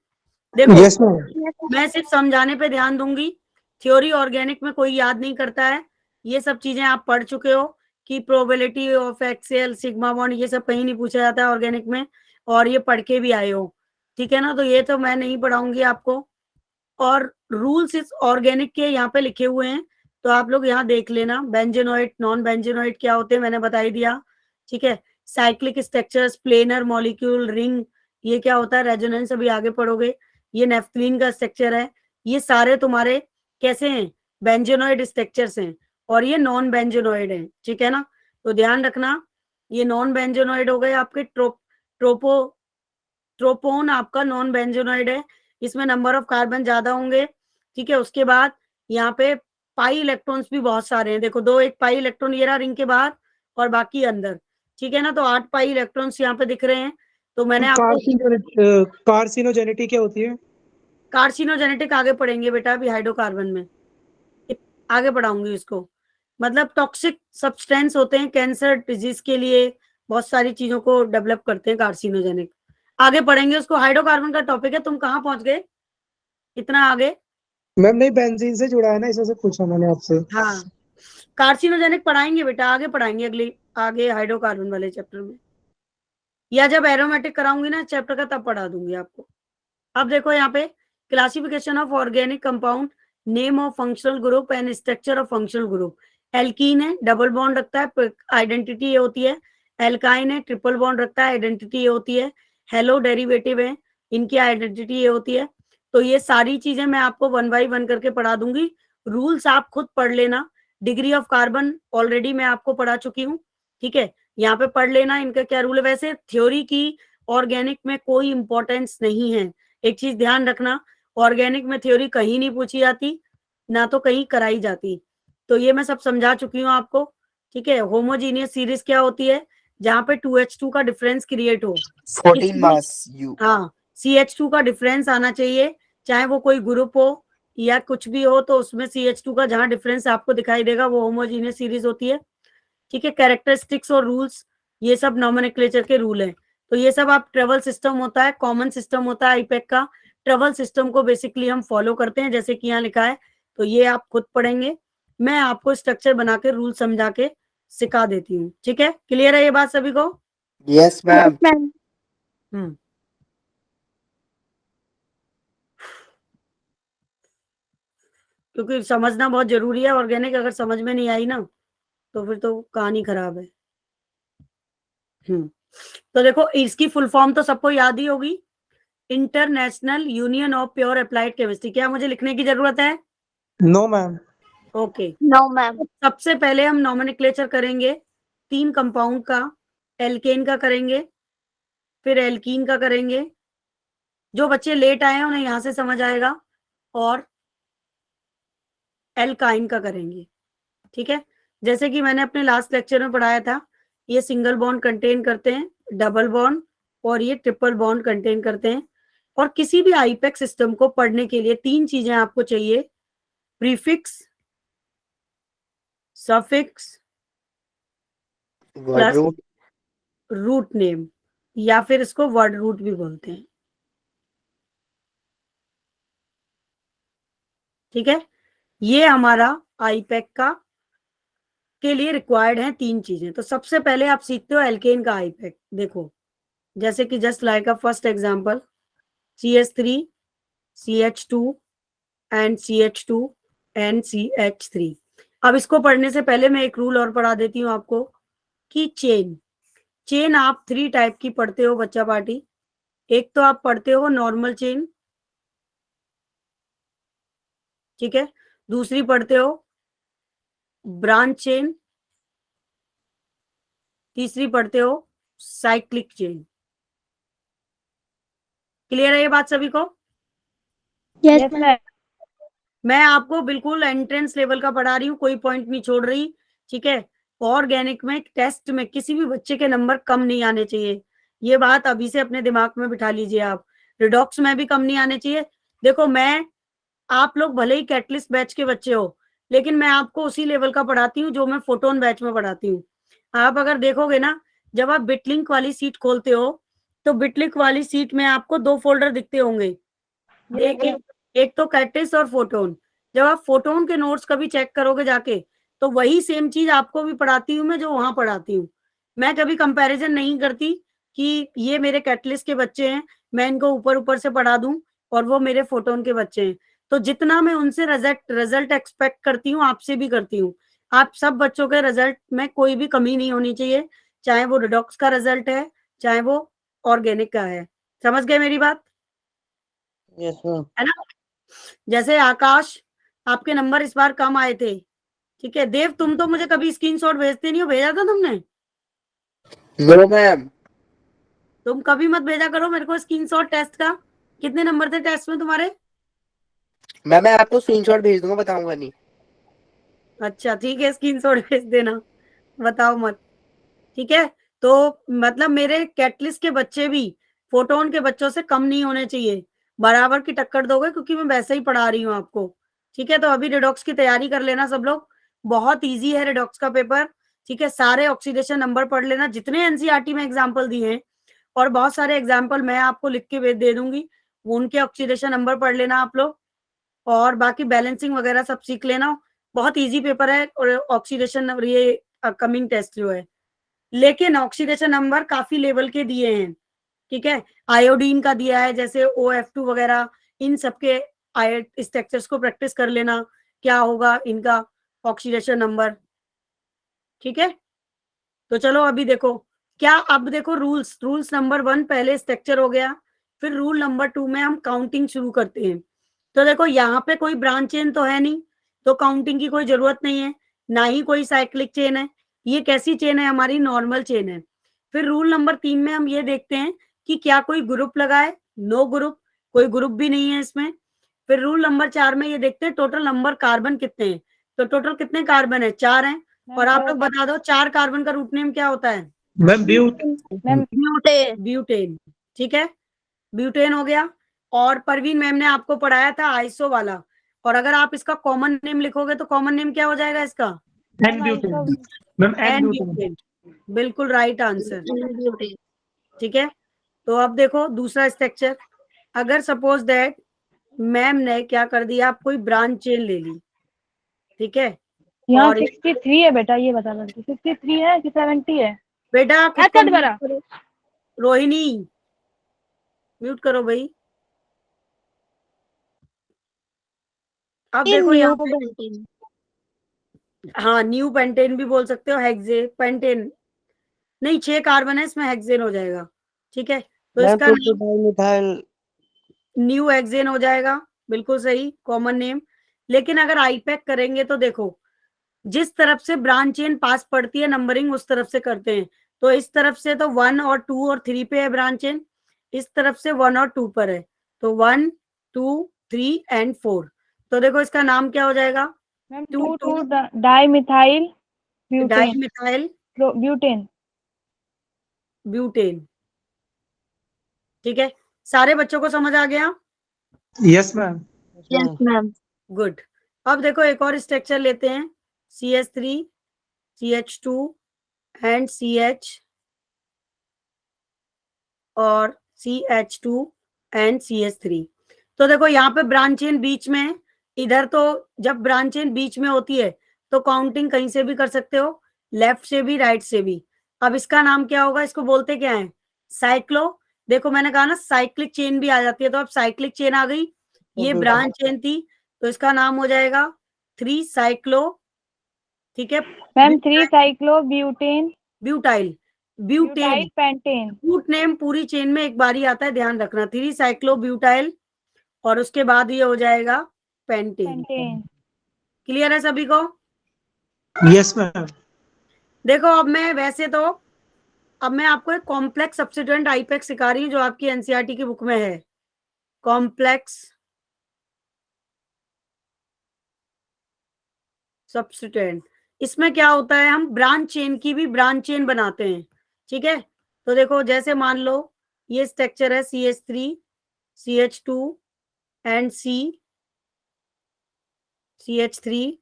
देखो यस मैम। मैं सिर्फ समझाने पे ध्यान दूंगी, थ्योरी ऑर्गेनिक में कोई याद नहीं करता है। ये सब चीजें आप पढ़ चुके हो कि probability of excel, sigma bond, ये सब कहीं नहीं पूछा जाता है ऑर्गेनिक में, और ये पढ़ के भी आए हो, ठीक है ना? तो ये तो मैं नहीं पढ़ाऊंगी आपको। और रूल्स इस ऑर्गेनिक के यहाँ पे लिखे हुए हैं, तो आप लोग यहाँ देख लेना। बेंजेनोइड, नॉन बेंजेनोइड क्या होते हैं मैंने बता ही दिया, ठीक है। Cyclic structures, planar molecule, ring, ये क्या होता है, रेजोनेंस अभी आगे पढ़ोगे। ये नेफ्थलीन का स्ट्रक्चर है। ये सारे तुम्हारे कैसे हैं, बेंजेनोइड स्ट्रक्चर्स हैं, और ये नॉन बेंजेनोइड है, ठीक है ना? तो ध्यान रखना, ये नॉन बेंजेनोइड हो गए आपके। ट्रोपोन आपका नॉन बेंजेनोइड है, इसमें नंबर ऑफ कार्बन ज्यादा होंगे, ठीक है। उसके बाद यहाँ पे पाई इलेक्ट्रॉन्स भी बहुत सारे हैं, देखो 2 1 पाई इलेक्ट्रॉन ये रहा रिंग के बाहर और बाकी अंदर, ठीक है ना? तो 8 पाई इलेक्ट्रॉन्स यहाँ पे दिख रहे हैं। तो मैंने आपको कार्सिनोजेनिटी क्या होती है? कार्सिनोजेनेटिक आगे पढ़ेंगे बेटा, अभी हाइड्रोकार्बन में आगे पढ़ाऊंगी इसको। मतलब टॉक्सिक सब्सटेंस होते हैं कैंसर डिजीज के लिए, बहुत सारी चीजों को डेवलप करते हैं कार्सिनोजेनिक, आगे पढ़ेंगे उसको। हाइड्रोकार्बन का टॉपिक है। तुम कहाँ पहुंच गए इतना आगे? मैम नहीं, बेंजीन से जुड़ा है ना, इस वजह से पूछा मैंने आपसे। हाँ, कार्सिनोजेनिक पढ़ाएंगे बेटा, आगे पढ़ाएंगे अगली, आगे हाइड्रोकार्बन वाले चैप्टर में, या जब एरोमेटिक कराऊंगी ना चैप्टर का तब पढ़ा दूंगी आपको। अब देखो यहाँ पे classification of organic compound, name of functional group and structure of functional group. Alkene है, डबल बॉन्ड रखता है, आइडेंटिटी ये होती है। एल्काइन है, ट्रिपल बॉन्ड रखता है, आइडेंटिटी ये होती है। हेलो डेरिवेटिव है, इनकी आइडेंटिटी ये होती है। तो ये सारी चीजें मैं आपको 1 बाय 1 करके पढ़ा दूंगी। रूल्स आप खुद पढ़ लेना। डिग्री ऑफ कार्बन ऑलरेडी मैं आपको पढ़ा चुकी हूँ, ठीक है। यहाँ पे पढ़ लेना इनका क्या रूल है। वैसे थ्योरी की ऑर्गेनिक में कोई इंपॉर्टेंस नहीं है, एक चीज ध्यान रखना, ऑर्गेनिक में थ्योरी कहीं नहीं पूछी जाती, ना तो कहीं कराई जाती। तो ये मैं सब समझा चुकी हूँ आपको, ठीक है। होमोजीनियस सीरीज क्या होती है, जहाँ पे 2H2 का डिफरेंस क्रिएट हो, 14 मास यू। हाँ, CH2 का डिफरेंस आना चाहिए, चाहे वो कोई ग्रुप हो या कुछ भी हो, तो उसमें CH2 का जहां डिफरेंस आपको दिखाई देगा वो होमोजीनियस सीरीज होती है, ठीक है। कैरेक्टरिस्टिक्स और रूल्स, ये सब नॉमेनक्लेचर के रूल हैं। तो ये सब आप ट्रेवल सिस्टम होता है, कॉमन सिस्टम होता है आईपैक का, ट्रेवल सिस्टम को बेसिकली हम फॉलो करते हैं, जैसे कि यहाँ लिखा है। तो ये आप खुद पढ़ेंगे, मैं आपको स्ट्रक्चर बना के रूल समझा के सिखा देती हूँ, ठीक है। क्लियर है ये बात सभी को? Yes ma'am. हम्म, क्योंकि समझना बहुत जरूरी है ऑर्गेनिक, अगर समझ में नहीं आई ना तो फिर तो कहानी खराब है। तो देखो इसकी फुल फॉर्म तो सबको याद ही होगी, International Union of Pure Applied Chemistry. क्या मुझे लिखने की जरूरत है? No ma'am. Okay. No ma'am. सबसे पहले हम नॉमेनक्लेचर करेंगे 3 कंपाउंड का, एल्केन का करेंगे, फिर एल्कीन का करेंगे। जो बच्चे लेट आए हैं उन्हें यहां से समझ आएगा, और एल्काइन का करेंगे, ठीक है। जैसे कि मैंने अपने लास्ट लेक्चर में पढ़ाया था, ये सिंगल बॉन्ड कंटेन करते हैं, डबल बॉन्ड, और ये ट्रिपल बॉन्ड कंटेन करते हैं। और किसी भी आईपैक सिस्टम को पढ़ने के लिए 3 चीजें आपको चाहिए, prefix, suffix, word plus root. Root name, या फिर इसको वर्ड रूट भी बोलते हैं, ठीक है। ये हमारा आईपैक का के लिए रिक्वायर्ड है 3 चीजें। तो सबसे पहले आप सीखते हो एल्केन का आईपैक। देखो जैसे कि just like a first example, CH3 CH2 and CH2 and CH3। अब इसको पढ़ने से पहले मैं एक रूल और पढ़ा देती हूँ आपको कि चेन आप 3 टाइप की पढ़ते हो बच्चा पार्टी। एक तो आप पढ़ते हो नॉर्मल चेन, ठीक है। दूसरी पढ़ते हो ब्रांच चेन, तीसरी पढ़ते हो साइक्लिक चेन। क्लियर है ये बात सभी को? Yes ma'am. मैं आपको बिल्कुल एंट्रेंस लेवल का पढ़ा रही हूँ, कोई पॉइंट नहीं छोड़ रही, ठीक है। ऑर्गेनिक में टेस्ट में किसी भी बच्चे के नंबर कम नहीं आने चाहिए, ये बात अभी से अपने दिमाग में बिठा लीजिए आप। रिडॉक्स में भी कम नहीं आने चाहिए। देखो मैं आप लोग भले ही कैटलिस्ट बैच के बच्चे हो, लेकिन मैं आपको उसी लेवल का पढ़ाती हूँ जो मैं फोटोन बैच में पढ़ाती हूँ। आप अगर देखोगे ना, जब आप बिटलिंक वाली सीट खोलते हो तो बिटलिंक वाली सीट में आपको 2 फोल्डर दिखते होंगे। एक तो कैटलिस्ट और फोटोन। जब आप फोटोन के नोट्स कभी चेक करोगे जाके, तो वही सेम चीज आपको भी पढ़ाती हूँ मैं जो वहां पढ़ाती हूँ। मैं कभी कंपैरिजन नहीं करती कि ये मेरे कैटलिस्ट के बच्चे हैं, मैं इनको ऊपर ऊपर से पढ़ा दूं और वो मेरे फोटोन के बच्चे हैं। तो जितना मैं उनसे रिजल्ट एक्सपेक्ट करती हूँ, आपसे भी करती हूँ। आप सब बच्चों के रिजल्ट में कोई भी कमी नहीं होनी चाहिए, चाहे वो रिडॉक्स का रिजल्ट है, चाहे वो ऑर्गेनिक का है। समझ गए मेरी बात? Yes ma'am. है ना? जैसे आकाश, आपके नंबर इस बार कम आए थे, ठीक है। देव, तुम तो मुझे कभी स्क्रीनशॉट भेजते नहीं हो, भेजा था तुमने? No ma'am. तुम कभी मत भेजा करो मेरे को स्क्रीनशॉट टेस्ट का। कितने नंबर थे टेस्ट में तुम्हारे? मैम मैं आपको स्क्रीनशॉट भेज दूंगा, बताऊंगा नहीं। अच्छा ठीक है, स्क्रीनशॉट भेज देना, बताओ मत। ठीक है, तो मतलब मेरे कैटलिस्ट के बच्चे भी फोटोन के बच्चों से कम नहीं होने चाहिए, बराबर की टक्कर दोगे, क्योंकि मैं वैसे ही पढ़ा रही हूँ आपको। ठीक है, तो अभी रिडॉक्स की तैयारी कर लेना सब लोग, बहुत इजी है रिडॉक्स का पेपर। ठीक है, सारे ऑक्सीडेशन नंबर पढ़ लेना जितने एनसीईआरटी में एग्जाम्पल दिए हैं, और बहुत सारे एग्जाम्पल मैं आपको लिख के दे दूंगी, वो उनके ऑक्सीडेशन नंबर पढ़ लेना आप लोग, और बाकी बैलेंसिंग वगैरह सब सीख लेना। बहुत इजी पेपर है और ऑक्सीडेशन ये कमिंग टेस्ट जो है, लेकिन ऑक्सीडेशन नंबर काफी लेवल के दिए हैं। ठीक है, आयोडीन का दिया है, जैसे OF2 वगैरह, इन सबके स्ट्रक्चर्स को प्रैक्टिस कर लेना, क्या होगा इनका ऑक्सीडेशन नंबर। ठीक है, तो चलो अभी देखो क्या, अब देखो रूल्स नंबर 1 पहले स्ट्रक्चर हो गया, फिर रूल नंबर 2 में हम काउंटिंग शुरू करते हैं। तो देखो यहाँ पे कोई ब्रांच चेन तो है नहीं, तो काउंटिंग की कोई जरूरत नहीं है, ना ही कोई साइक्लिक चेन है। ये कैसी चेन है? हमारी नॉर्मल चेन है। फिर रूल नंबर 3 में हम ये देखते हैं कि क्या कोई ग्रुप लगा है, नो ग्रुप, कोई ग्रुप भी नहीं है इसमें। फिर रूल नंबर 4 में ये देखते हैं टोटल नंबर कार्बन कितने हैं, तो टोटल कितने कार्बन है? 4 हैं। और आप लोग बता दो 4 कार्बन का रूट नेम क्या होता है? Ma'am but. ब्यूटेन। ब्यूटेन। ठीक है, ब्यूटेन हो गया। और परवीन मैम ने आपको पढ़ाया था आइसो वाला, और अगर आप इसका कॉमन नेम लिखोगे तो कॉमन नेम क्या हो जाएगा इसका? N butane. Ma'am n n butane. Butane, बिल्कुल राइट आंसर। ब्यूटेन। ठीक है, तो अब देखो दूसरा स्ट्रक्चर, अगर सपोज दैट मैम ने क्या कर दिया, आप कोई ब्रांच चेन ले ली, ठीक है, यहाँ और 63 है बेटा, ये बता दो 63 है कि 70 है? बेटा खुद अच्छा, को दोबारा। म्यूट करो, रोहिणी म्यूट करो भाई। अब देखो न्यू यहाँ पे, बेंटीन। हाँ न्यू पेंटेन भी बोल सकते हो, हेक्से पेंटेन नहीं, 6 कार्बन है इसमें, हेक्सेन हो जाएगा। ठीक है, तो मैम इसका फिर तो मिथाइल। न्यू हेक्सेन हो जाएगा, बिल्कुल सही कॉमन नेम। लेकिन अगर आईपैक करेंगे तो देखो, जिस तरफ से ब्रांच चेन पास पड़ती है नंबरिंग उस तरफ से करते हैं। तो इस तरफ से तो 1 और 2 और 3 पे है ब्रांच चेन, इस तरफ से 1 और 2 पर है, तो 1 2 3 एंड 4। तो देखो इसका नाम क्या हो जाएगा? Ma'am 2 2 di methyl di butane. Methyl butane. Butane. ठीक है, सारे बच्चों को समझ आ गया? Yes ma'am. Yes ma'am. Good. अब देखो एक और स्ट्रक्चर लेते हैं, CH3 CH2 एंड CH और CH2 एंड CH3। तो देखो यहाँ पे ब्रांच चेन बीच में है, इधर तो जब ब्रांच चेन बीच में होती है तो काउंटिंग कहीं से भी कर सकते हो, लेफ्ट से भी राइट से भी। अब इसका नाम क्या होगा? इसको बोलते क्या है? साइक्लो। देखो मैंने कहा ना साइक्लिक चेन भी आ जाती है, तो अब साइक्लिक चेन आ गई, ये ब्रांच चेन थी, तो इसका नाम हो जाएगा 3 साइक्लो। ठीक है, ma'am 3 cyclo butane butyl, butane, butyl pentane. Root name पूरी चेन में एक बार ही आता है, ध्यान रखना, 3 साइक्लो ब्यूटाइल, और उसके बाद ये हो जाएगा पेंटेन। पेंटेन। क्लियर है सभी को? Yes ma'am. देखो अब मैं वैसे तो, अब मैं आपको एक कॉम्प्लेक्स सब्स्टिट्यूएंट आईपैक सिखा रही हूँ जो आपकी एनसीईआरटी की बुक में है, कॉम्प्लेक्स सब्स्टिट्यूएंट। इसमें क्या होता है, हम ब्रांच चेन की भी ब्रांच चेन बनाते हैं। ठीक है, तो देखो जैसे मान लो ये स्ट्रक्चर है CH3 CH2 and C, CH3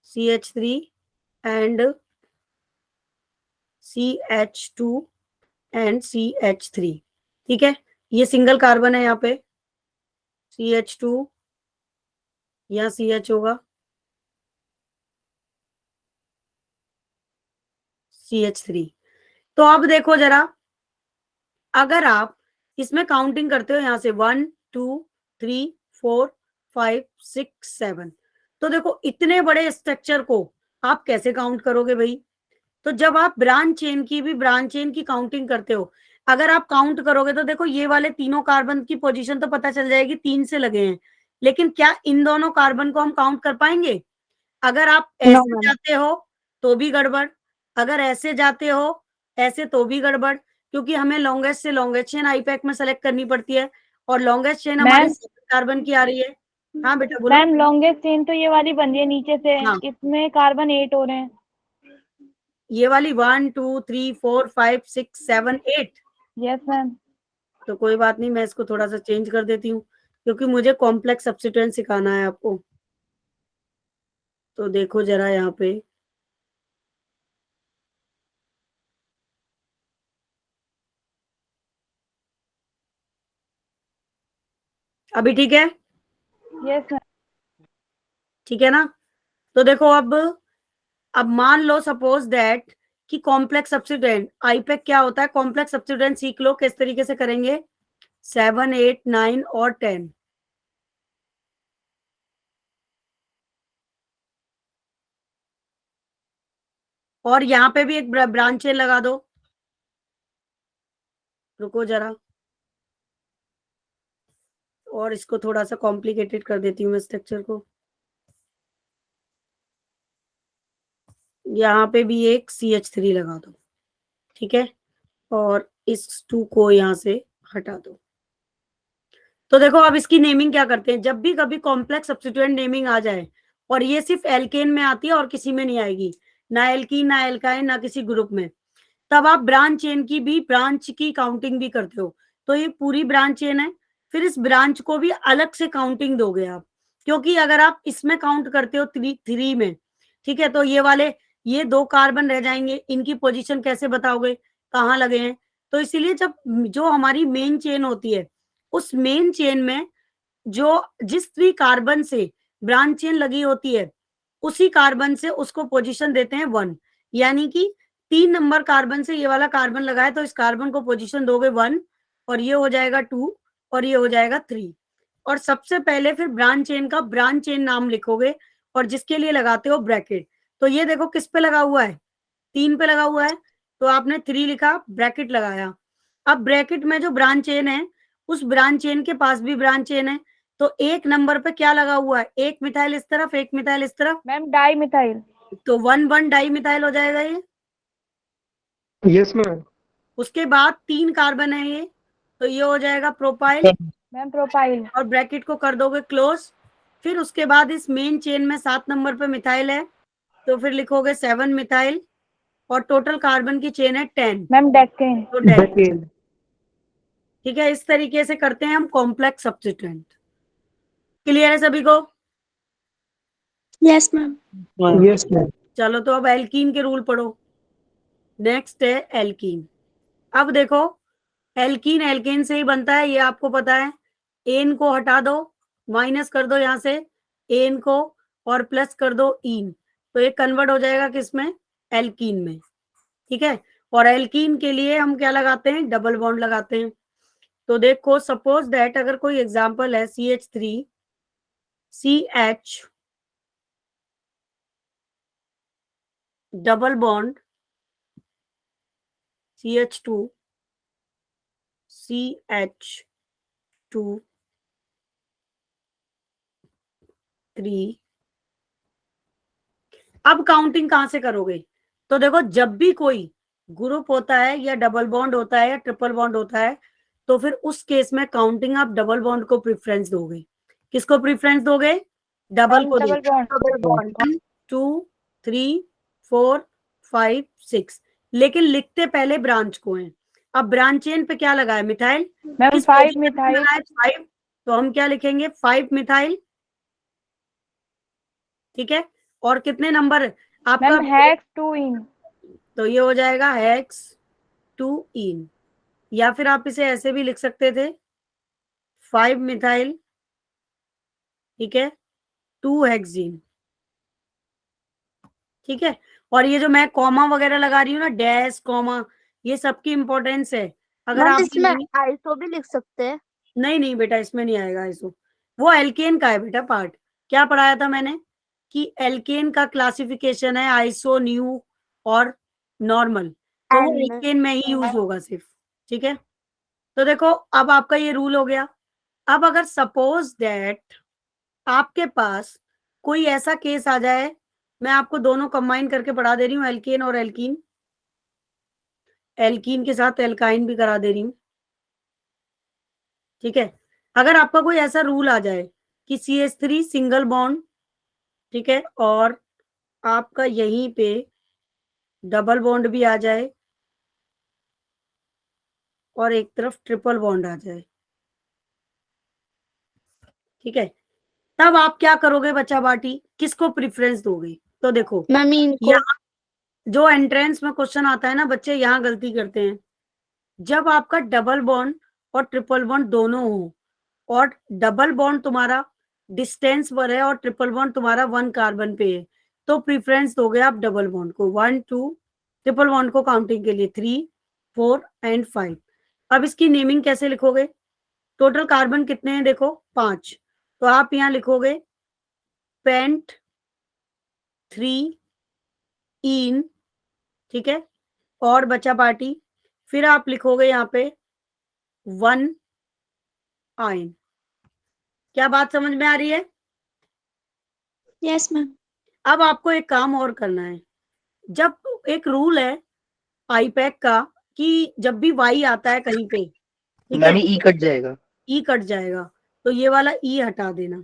CH3 and CH2 and CH3। ठीक है, ये सिंगल कार्बन है यहाँ पे, CH2 या CH होगा, CH3। तो अब देखो जरा, अगर आप इसमें काउंटिंग करते हो यहाँ से 1 2 3 4 5 6 7, तो देखो इतने बड़े स्ट्रक्चर को आप कैसे काउंट करोगे भाई? तो जब आप ब्रांच चेन की काउंटिंग करते हो, अगर आप काउंट करोगे तो देखो ये वाले तीनों कार्बन की पोजीशन तो पता चल जाएगी, 3 से लगे हैं, लेकिन क्या इन दोनों कार्बन को हम काउंट कर पाएंगे? अगर आप ऐसे मैम। जाते हो तो भी गड़बड़, अगर ऐसे जाते हो ऐसे तो भी गड़बड़, क्योंकि हमें लॉन्गेस्ट से लॉन्गेस्ट चेन आईपैक में सेलेक्ट करनी पड़ती है, और लॉन्गेस्ट चेन हमारे मैम। 7 कार्बन की आ रही है। हाँ बेटा बोलो। मैम लॉन्गेस्ट चेन तो ये वाली बन रही है नीचे से, हाँ। इसमें कार्बन 8 हो रहे हैं। ये वाली 1 2 3 4 5 6 7 8। Yes ma'am. तो कोई बात नहीं, मैं इसको थोड़ा सा चेंज कर देती हूँ, क्योंकि मुझे कॉम्प्लेक्स सब्स्टिट्यूएंट सिखाना है आपको। तो देखो जरा यहाँ पे, अभी ठीक है? Yes ma'am. ठीक है ना? तो देखो अब मान लो सपोज दैट कि कॉम्प्लेक्स सब्स्टिट्यूएंट आईपैक क्या होता है, कॉम्प्लेक्स सब्स्टिट्यूएंट सीख लो किस तरीके से करेंगे, 7 8 9 और 10। और यहाँ पे भी एक ब्रांच चेन लगा दो, रुको जरा, और इसको थोड़ा सा कॉम्प्लिकेटेड कर देती हूँ मैं स्ट्रक्चर को। यहाँ पे भी एक CH3 लगा दो, ठीक है, और इस 2 को यहाँ से हटा दो। तो देखो अब इसकी नेमिंग क्या करते हैं, जब भी कभी कॉम्प्लेक्स सब्स्टिट्यूएंट नेमिंग आ जाए, और ये सिर्फ एल्केन में आती है और किसी में नहीं आएगी, ना एल्कीन ना एल्काइन ना किसी ग्रुप में, तब आप ब्रांच चेन की भी, ब्रांच की काउंटिंग भी करते हो। तो ये पूरी ब्रांच चेन है, फिर इस ब्रांच को भी अलग से काउंटिंग दोगे आप, क्योंकि अगर आप इसमें काउंट करते हो 3 में, ठीक है, तो ये 2 कार्बन रह जाएंगे, इनकी पोजीशन कैसे बताओगे कहाँ लगे हैं? तो इसीलिए जब जो हमारी मेन चेन होती है, उस मेन चेन में जो जिस भी कार्बन से ब्रांच चेन लगी होती है, उसी कार्बन से उसको पोजीशन देते हैं 1, यानी कि 3 नंबर कार्बन से ये वाला कार्बन लगा है, तो इस कार्बन को पोजीशन दोगे 1, और ये हो जाएगा 2, और ये हो जाएगा 3। और सबसे पहले फिर ब्रांच चेन का ब्रांच चेन नाम लिखोगे, और जिसके लिए लगाते हो ब्रैकेट। तो ये देखो किस पे लगा हुआ है, 3 पे लगा हुआ है, तो आपने 3 लिखा, ब्रैकेट लगाया। अब ब्रैकेट में जो ब्रांच चेन है, उस ब्रांच चेन के पास भी ब्रांच चेन है, तो 1 नंबर पे क्या लगा हुआ है, 1 मिथाइल इस तरफ 1 मिथाइल इस तरफ, मैम डाई मिथाइल। तो 1 1 डाई मिथाइल हो जाएगा ये। Yes ma'am. उसके बाद 3 कार्बन है ये, तो ये हो जाएगा प्रोपाइल, मैम प्रोपाइल। और ब्रैकेट को कर दोगे क्लोज। फिर उसके बाद इस मेन चेन में 7 नंबर पे मिथाइल है, तो फिर लिखोगे 7 मिथाइल, और टोटल कार्बन की चेन है 10, मैम डेकेन। तो 10। डेकेन। ठीक है, इस तरीके से करते हैं हम कॉम्प्लेक्स सब्स्टिट्यूएंट। क्लियर है सभी को? Yes ma'am. Yes ma'am. चलो तो अब एल्कीन के रूल पढ़ो। नेक्स्ट है एल्कीन। अब देखो, एल्कीन एल्केन से ही बनता है, ये आपको पता है। एन को हटा दो, माइनस कर दो यहाँ से एन को, और प्लस कर दो इन, तो ये कन्वर्ट हो जाएगा किसमें, एल्कीन में। ठीक है, और एल्कीन के लिए हम क्या लगाते हैं, डबल बॉन्ड लगाते हैं। तो देखो सपोज दैट अगर कोई एग्जांपल है CH3 CH double bond CH2 CH2 3। अब काउंटिंग कहां से करोगे? तो देखो जब भी कोई ग्रुप होता है, या डबल बॉन्ड होता है, या ट्रिपल बॉन्ड होता है, तो फिर उस केस में काउंटिंग आप डबल बॉन्ड को प्रेफरेंस दोगे। किसको प्रेफरेंस दोगे? डबल को डबल बॉन्ड। Double bond. 1 2 3 4 5 6, लेकिन लिखते पहले ब्रांच को है। अब ब्रांच चेन पे क्या लगा है, मिथाइल, मैम किस 5 पोजीशन पे मिथाइल। लगा है, 5, तो हम क्या लिखेंगे, 5 मिथाइल, ठीक है। और कितने नंबर आपका? मैम हेक्स टू इन। तो ये हो जाएगा हेक्स टू इन, या फिर आप इसे ऐसे भी लिख सकते थे 5 मिथाइल, ठीक है, 2 हेक्सीन, ठीक है। और ये जो मैं कॉमा वगैरह लगा रही हूँ ना, डैश कॉमा, ये सबकी इंपॉर्टेंस है। अगर मैम आप इसमें आइसो भी लिख सकते हैं। नहीं नहीं बेटा, इसमें नहीं आएगा आइसो, वो एल्केन का है बेटा पार्ट। क्या पढ़ाया था मैंने कि एल्केन का क्लासिफिकेशन है आइसो, न्यू और नॉर्मल, तो वो एन एल्केन में ही यूज होगा सिर्फ, ठीक है। तो देखो अब आपका ये रूल हो गया। अब अगर सपोज दैट आपके पास कोई ऐसा केस आ जाए, मैं आपको दोनों कंबाइन करके पढ़ा दे रही हूँ, एल्केन और एल्कीन, एल्कीन के साथ एल्काइन भी करा दे रही हूँ, ठीक है। अगर आपका कोई ऐसा रूल आ जाए कि CH3 सिंगल बॉन्ड, ठीक है, और आपका यहीं पे डबल बॉन्ड भी आ जाए और एक तरफ ट्रिपल बॉन्ड आ जाए, ठीक है, तब आप क्या करोगे बच्चा बाटी, किसको प्रेफरेंस दोगे? तो देखो मैम इनको। यहाँ जो एंट्रेंस में क्वेश्चन आता है ना बच्चे, यहाँ गलती करते हैं। जब आपका डबल बॉन्ड और ट्रिपल बॉन्ड दोनों हो, और डबल बॉन्ड तुम्हारा डिस्टेंस पर है और ट्रिपल बॉन्ड तुम्हारा 1 कार्बन पे है, तो प्रेफरेंस दोगे आप डबल बॉन्ड को, 1 2, ट्रिपल बॉन्ड को काउंटिंग के लिए 3 4 एंड 5। अब इसकी नेमिंग कैसे लिखोगे? टोटल कार्बन कितने हैं देखो 5, तो आप यहाँ लिखोगे पेंट 3 इन, ठीक है, और बचा पार्टी, फिर आप लिखोगे यहाँ पे 1 आयन। क्या बात समझ में आ रही है? Yes ma'am. अब आपको एक काम और करना है। जब एक रूल है आईपैक का कि जब भी वाई आता है कहीं पे, ठीक है, मैम ई कट जाएगा। ई कट जाएगा, तो ये वाला ई हटा देना,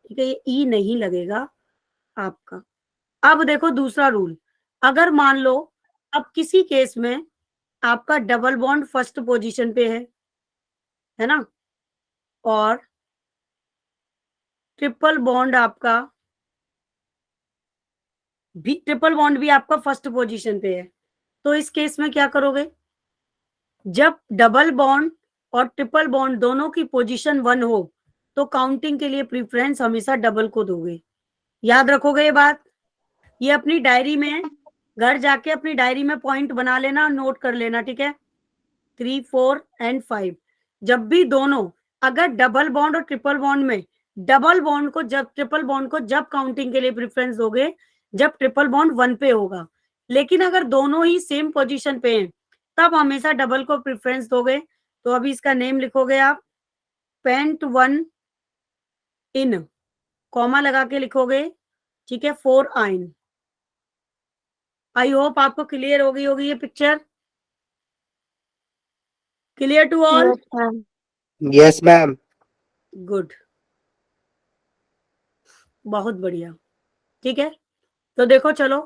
ठीक है, ये ई नहीं लगेगा आपका। अब देखो दूसरा रूल, अगर मान लो अब किसी केस में आपका डबल बॉन्ड फर्स्ट पोजीशन पे है ना, और ट्रिपल बॉन्ड आपका भी, ट्रिपल बॉन्ड भी आपका फर्स्ट पोजीशन पे है, तो इस केस में क्या करोगे? जब डबल बॉन्ड और ट्रिपल बॉन्ड दोनों की पोजीशन 1 हो, तो काउंटिंग के लिए प्रेफरेंस हमेशा डबल को दोगे। याद रखोगे ये बात? ये अपनी डायरी में, घर जाके अपनी डायरी में पॉइंट बना लेना, नोट कर लेना, ठीक है। 3 4 एंड 5, जब भी दोनों, अगर डबल बॉन्ड और ट्रिपल बॉन्ड में डबल बॉन्ड को जब, ट्रिपल बॉन्ड को जब काउंटिंग के लिए प्रेफरेंस दोगे जब ट्रिपल बॉन्ड 1 पे होगा, लेकिन अगर दोनों ही सेम पोजीशन पे हैं तब हमेशा डबल को प्रेफरेंस दोगे। तो अभी इसका नेम लिखोगे आप पेंट 1 इन, कॉमा लगा के लिखोगे, ठीक है, 4 आइन। आई होप आपको क्लियर हो गई होगी ये picture. Clear to all? Yes ma'am. Yes ma'am. Good, बहुत बढ़िया, ठीक है। तो देखो चलो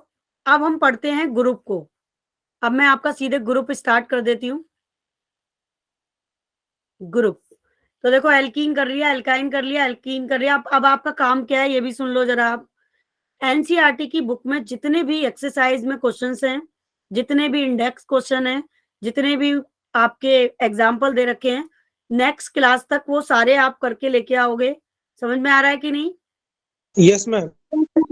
अब हम पढ़ते हैं ग्रुप को। अब मैं आपका सीधे ग्रुप स्टार्ट कर देती हूँ। ग्रुप, तो देखो एल्कीन कर लिया, एल्काइन कर लिया, एल्कीन कर लिया। अब आपका काम क्या है ये भी सुन लो जरा आप। एनसीईआरटी की बुक में जितने भी एक्सरसाइज में क्वेश्चंस हैं, जितने भी इंडेक्स क्वेश्चन हैं, जितने भी आपके एग्जाम्पल दे रखे हैं, नेक्स्ट क्लास तक वो सारे आप करके लेके आओगे। समझ में आ रहा है कि नहीं? Yes ma'am.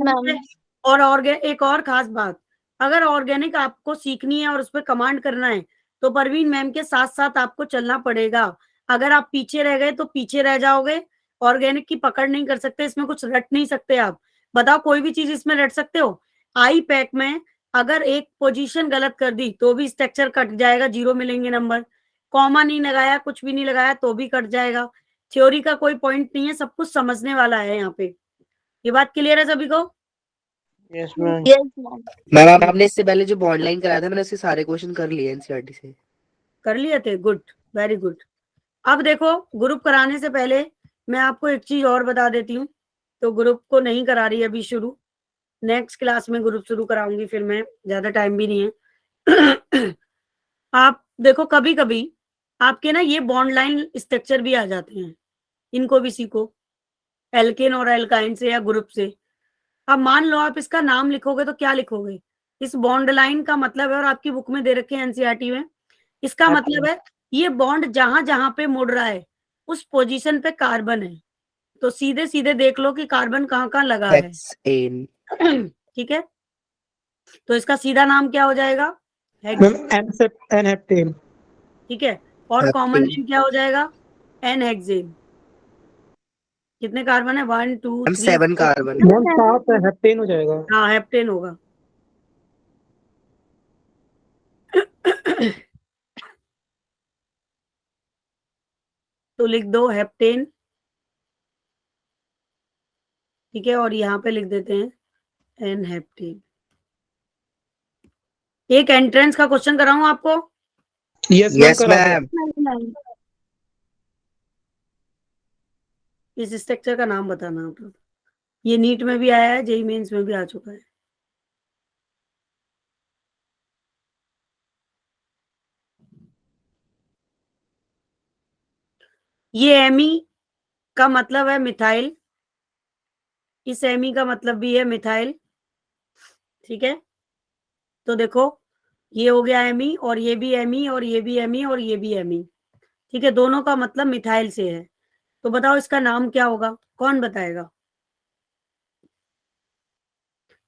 मैम और एक और खास बात, अगर ऑर्गेनिक आपको सीखनी है और उस पर कमांड करना है तो परवीन मैम के साथ साथ आपको चलना पड़ेगा। अगर आप पीछे रह गए तो पीछे रह जाओगे, ऑर्गेनिक की पकड़ नहीं कर सकते, इसमें कुछ रट नहीं सकते आप। बताओ कोई भी चीज इसमें रट सकते हो? आई पैक में अगर एक पोजीशन गलत कर दी तो भी स्ट्रक्चर कट जाएगा, 0 मिलेंगे नंबर। कॉमा नहीं लगाया, कुछ भी नहीं लगाया तो भी कट जाएगा। थ्योरी का कोई पॉइंट नहीं है, सब कुछ समझने वाला है यहाँ पे। ये बात क्लियर है सभी को? Yes ma'am. Yes ma'am. Ma'am आपने इससे पहले जो बॉन्ड लाइन कराया था मैंने उसके सारे क्वेश्चन कर लिए एनसीईआरटी से। कर लिए थे? Good, very good. अब देखो ग्रुप कराने से पहले मैं आपको एक चीज और बता देती हूँ। तो ग्रुप को नहीं करा रही अभी शुरू, नेक्स्ट क्लास में ग्रुप शुरू कराऊंगी, फिर मैं, ज्यादा टाइम भी नहीं है। आप देखो कभी कभी आपके ना ये बॉन्ड लाइन स्ट्रक्चर भी आ जाते हैं, इनको भी सीखो, एल्केन और एल्काइन से या ग्रुप से। अब मान लो आप इसका नाम लिखोगे तो क्या लिखोगे? इस बॉन्ड लाइन का मतलब है, और आपकी बुक में दे रखे हैं एनसीईआरटी में, इसका मतलब है ये बॉन्ड जहां जहां पे मुड़ रहा है उस पोजीशन पे कार्बन है। तो सीधे सीधे देख लो कि कार्बन कहाँ कहाँ लगा है। हेक्सेन। ठीक है, तो इसका सीधा नाम क्या हो जाएगा? Ma'am n heptane. ठीक है, और कॉमन हेप्टेन। नेम क्या हो जाएगा? N hexane. कितने कार्बन है? 1 2 मैम 3 7 कार्बन। मैम 7 हेप्टेन हो जाएगा। हाँ, हेप्टेन होगा। तो लिख दो हेप्टेन। ठीक है, और यहाँ पे लिख देते हैं एन हेप्टेन। एक एंट्रेंस का क्वेश्चन कराऊं आपको? यस मैम, यस करा दो। मैम। नहीं, इस स्ट्रक्चर का नाम बताना मतलब। ये नीट में भी आया है, जेई मेंस में भी आ चुका है। ये एमी का मतलब है मिथाइल, इस एमी का मतलब भी है मिथाइल। ठीक है, तो देखो ये हो गया एमी, और ये भी एमी, और ये भी एमी, और ये भी एमी। ठीक है, दोनों का मतलब मिथाइल से है। तो बताओ इसका नाम क्या होगा? कौन बताएगा?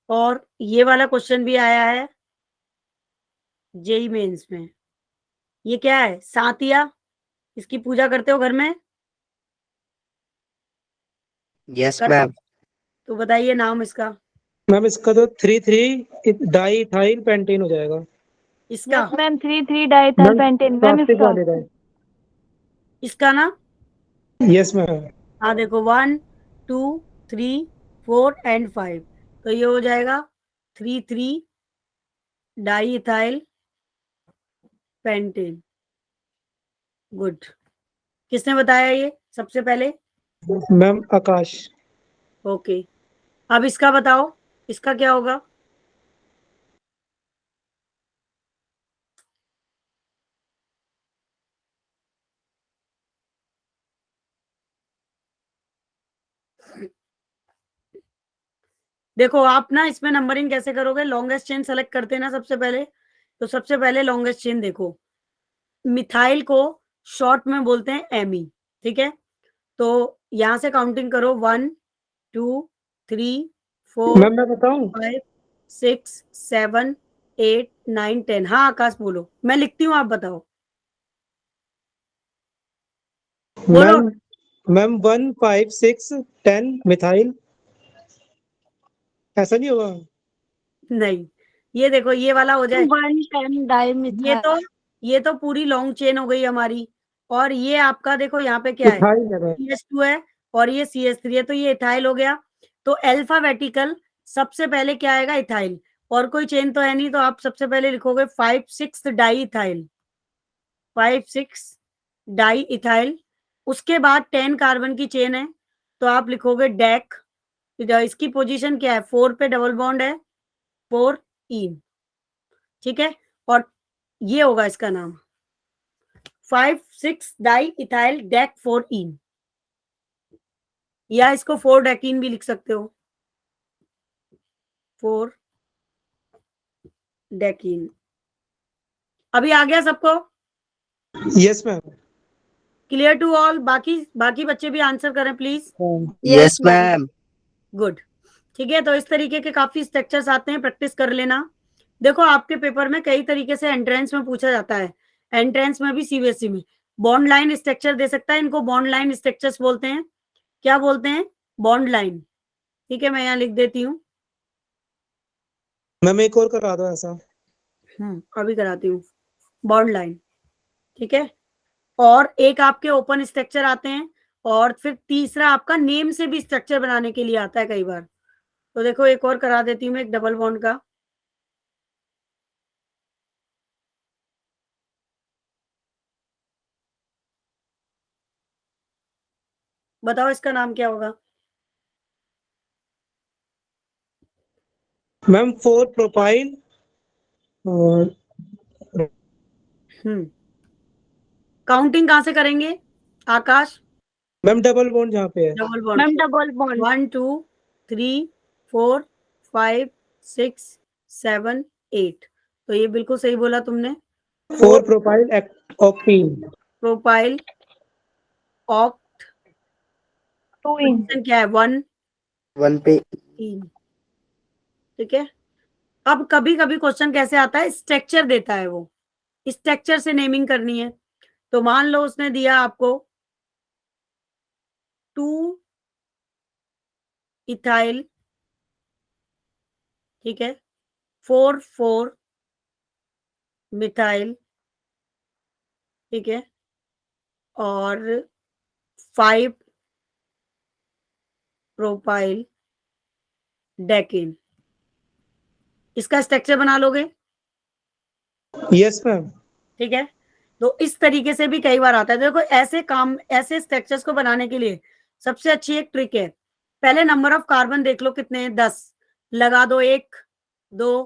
और ये वाला क्वेश्चन भी आया है जेई मेंस में। ये क्या है? सातिया। इसकी पूजा करते हो घर में? यस कर, मैम। तो बताइए नाम इसका। मैम इसका तो 3,3 डाई इथाइल पेंटेन हो जाएगा। इसका yes ma'am 3 diethyl ma'am pentane ma'am plastic इसका। वाले का। इसका ना, यस मैम। हाँ देखो 1 2 3 4 एंड 5, तो ये हो जाएगा 3 डाई इथाइल पेंटेन। गुड। किसने बताया ये सबसे पहले? मैम आकाश। ओके, अब इसका बताओ, इसका क्या होगा? देखो आप ना इसमें नंबरिंग कैसे करोगे? लॉन्गेस्ट चेन सेलेक्ट करते हैं ना सबसे पहले, तो सबसे पहले लॉन्गेस्ट चेन देखो। मिथाइल को शॉर्ट में बोलते हैं एमी। ठीक है, तो यहां से काउंटिंग करो 1 2 3 4 मैम मैं बताऊं? 5 6 7 8 9 10। हाँ आकाश बोलो, मैं लिखती हूँ, आप बताओ। बोलो। Ma'am ma'am 1 5 6 10 methyl. ऐसा नहीं होगा? नहीं, ये देखो ये वाला हो जाए। 110 डाई ये मिथाइल। तो ये तो पूरी लॉन्ग चेन हो गई हमारी। और ये आपका देखो यहाँ पे क्या है? इथाइल है मैम। CH2 है, और ये CH3 है, तो ये इथाइल हो गया। तो अल्फाबेटिकल सबसे पहले क्या आएगा? इथाइल। और कोई चेन तो है नहीं, तो आप सबसे पहले लिखोगे 5 6 डाई इथाइल। 5 6 di ethyl. उसके बाद 10 कार्बन की चेन है, तो आप लिखोगे डेक। इसकी पोजीशन क्या है? 4 पे डबल बॉन्ड है, 4 इन। ठीक है, और ये होगा इसका नाम 5 6 डाई इथाइल डेक 4 इन, या इसको 4 डेकिन भी लिख सकते हो, 4 डेकिन। अभी आ गया सबको? Yes ma'am. Clear to all? बाकी बाकी बच्चे भी आंसर करें प्लीज। Yes ma'am. गुड। ठीक है, तो इस तरीके के काफी स्ट्रक्चर्स आते हैं, प्रैक्टिस कर लेना। देखो आपके पेपर में कई तरीके से एंट्रेंस में पूछा जाता है, एंट्रेंस में भी सीबीएसई में बॉन्ड लाइन स्ट्रक्चर दे सकता है। इनको बॉन्ड लाइन स्ट्रक्चर्स बोलते हैं। क्या बोलते हैं? Bond line. ठीक है, मैं यहाँ लिख देती हूँ। मैम एक और करा दो ऐसा। अभी कराती हूँ। Bond line. ठीक है, और एक आपके ओपन स्ट्रक्चर आते हैं, और फिर तीसरा आपका नेम से भी स्ट्रक्चर बनाने के लिए आता है कई बार। तो देखो एक और करा देती हूँ मैं, एक डबल बॉन्ड का। बताओ इसका नाम क्या होगा? मैम 4 प्रोपाइल और काउंटिंग कहाँ से करेंगे आकाश? मैम डबल बॉन्ड जहाँ पे है। Double bond. Ma'am double bond. 1 2 3 4 5 6 7 8। तो ये बिल्कुल सही बोला तुमने। 4 propyl octane. Propyl oct 2 in. Position क्या है? 1 1 पे 3। ठीक है। अब कभी कभी क्वेश्चन कैसे आता है, स्ट्रक्चर देता है, वो स्ट्रक्चर से नेमिंग करनी है। तो मान लो उसने दिया आपको 2 इथाइल, ठीक है, 4 4 मिथाइल, ठीक है, और 5 प्रोपाइल डेकेन। इसका स्ट्रक्चर बना लोगे? Yes ma'am. ठीक है। तो इस तरीके से भी कई बार आता है। देखो ऐसे काम, ऐसे स्ट्रक्चर्स को बनाने के लिए सबसे अच्छी एक ट्रिक है, पहले नंबर ऑफ कार्बन देख लो कितने हैं, 10 लगा दो, 1 2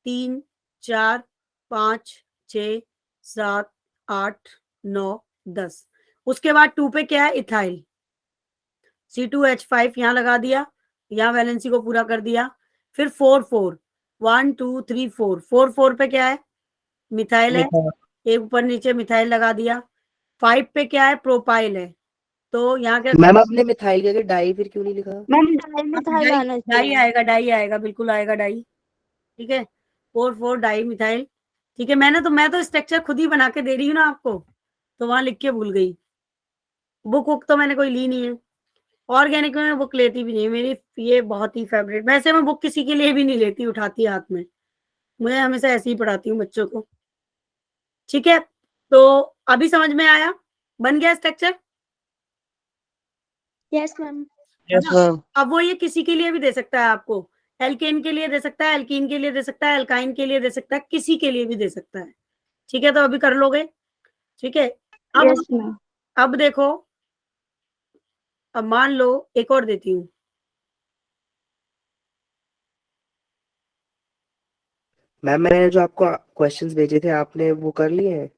3 4 5 6 7 8 9 10। उसके बाद 2 पे क्या है, इथाइल, C2H5 यहाँ लगा दिया, यहाँ वैलेंसी को पूरा कर दिया। फिर 4 4 1 2 3 4 4 4 पे क्या है, मिथाइल है, एक ऊपर नीचे मिथाइल लगा दिया। 5 पे क्या है, प्रोपाइल है। तो यहाँ क्या, मैम आपने मिथाइल के आगे डाई फिर क्यों नहीं लिखा? मैम डाइमिथाइल आना डाई चाहिए। आएगा, डाई आएगा, बिल्कुल आएगा डाई। ठीक है, 4 4 डाई मिथाइल। ठीक है, मैं तो स्ट्रक्चर खुद ही बना के दे रही हूँ ना आपको, तो वहां लिख के भूल गई। बुक तो मैंने कोई ली नहीं है, ऑर्गेनिक में मैं बुक लेती भी नहीं है, मेरी ये बहुत ही फेवरेट। वैसे मैं बुक किसी के लिए भी नहीं लेती, उठाती हाथ में, मैं हमेशा ऐसे ही पढ़ाती हूँ बच्चों को। ठीक है, तो अभी समझ में आया, बन गया structure. Yes ma'am. Yes ma'am. अब वो ये किसी के लिए भी दे सकता है आपको, एल्केन के लिए दे सकता है, एल्कीन के लिए दे सकता है, एल्काइन के लिए दे सकता है, किसी के लिए भी दे सकता है। ठीक है, तो अभी कर लोगे? ठीक है। अब यस मैम। अब देखो, अब मान लो एक और देती हूँ। मैम मैंने जो आपको क्वेश्चंस भेजे थे आपने वो कर लिए हैं?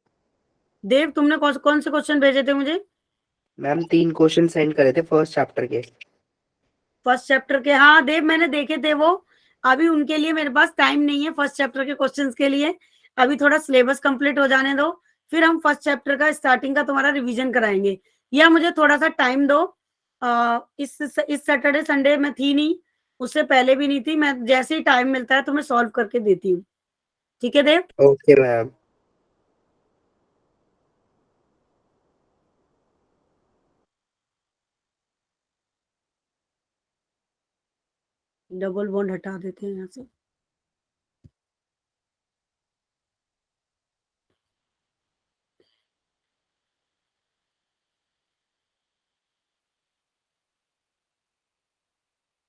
देव, तुमने कौन से क्वेश्चन भेजे थे मुझे? मैम 3 क्वेश्चन सेंड करे थे फर्स्ट चैप्टर के। फर्स्ट चैप्टर के? हाँ देव, मैंने देखे थे वो। अभी उनके लिए मेरे पास टाइम नहीं है, फर्स्ट चैप्टर के क्वेश्चंस के लिए। अभी थोड़ा सिलेबस कंप्लीट हो जाने दो, फिर हम फर्स्ट चैप्टर का स्टार्टिंग का तुम्हारा रिवीजन कराएंगे। या मुझे थोड़ा सा टाइम दो। इस सैटरडे संडे में थी नहीं, उससे पहले भी नहीं थी, मैं जैसे ही टाइम मिलता है तो मैं सॉल्व करके देती हूँ। ठीक है Dev? Okay ma'am. Double bond हटा देते हैं यहाँ से।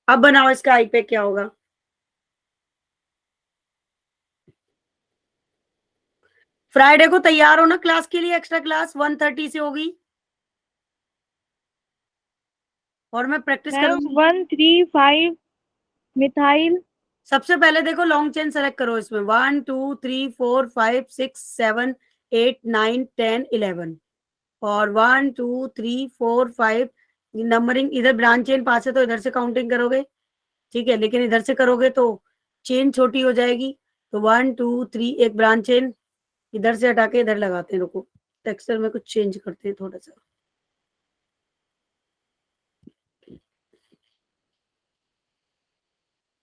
अब बनाओ इसका आई पे क्या होगा। फ्राइडे को तैयार हो ना क्लास के लिए, एक्स्ट्रा क्लास 1:30 से होगी, और मैं प्रैक्टिस मैम करूंगी। 1 3 5 मिथाइल। सबसे पहले देखो लॉन्ग चेन सेलेक्ट करो, इसमें 1 2 3 4 5 6 7 8 9 10 11, और 1 2 3 4 5 नंबरिंग, इधर ब्रांच चेन 5 है तो इधर से काउंटिंग करोगे। ठीक है, लेकिन इधर से करोगे तो चेन छोटी हो जाएगी। तो 1 2 3 एक ब्रांच चेन इधर से हटा के इधर लगाते हैं। रुको, टेक्सचर में कुछ चेंज करते हैं थोड़ा सा।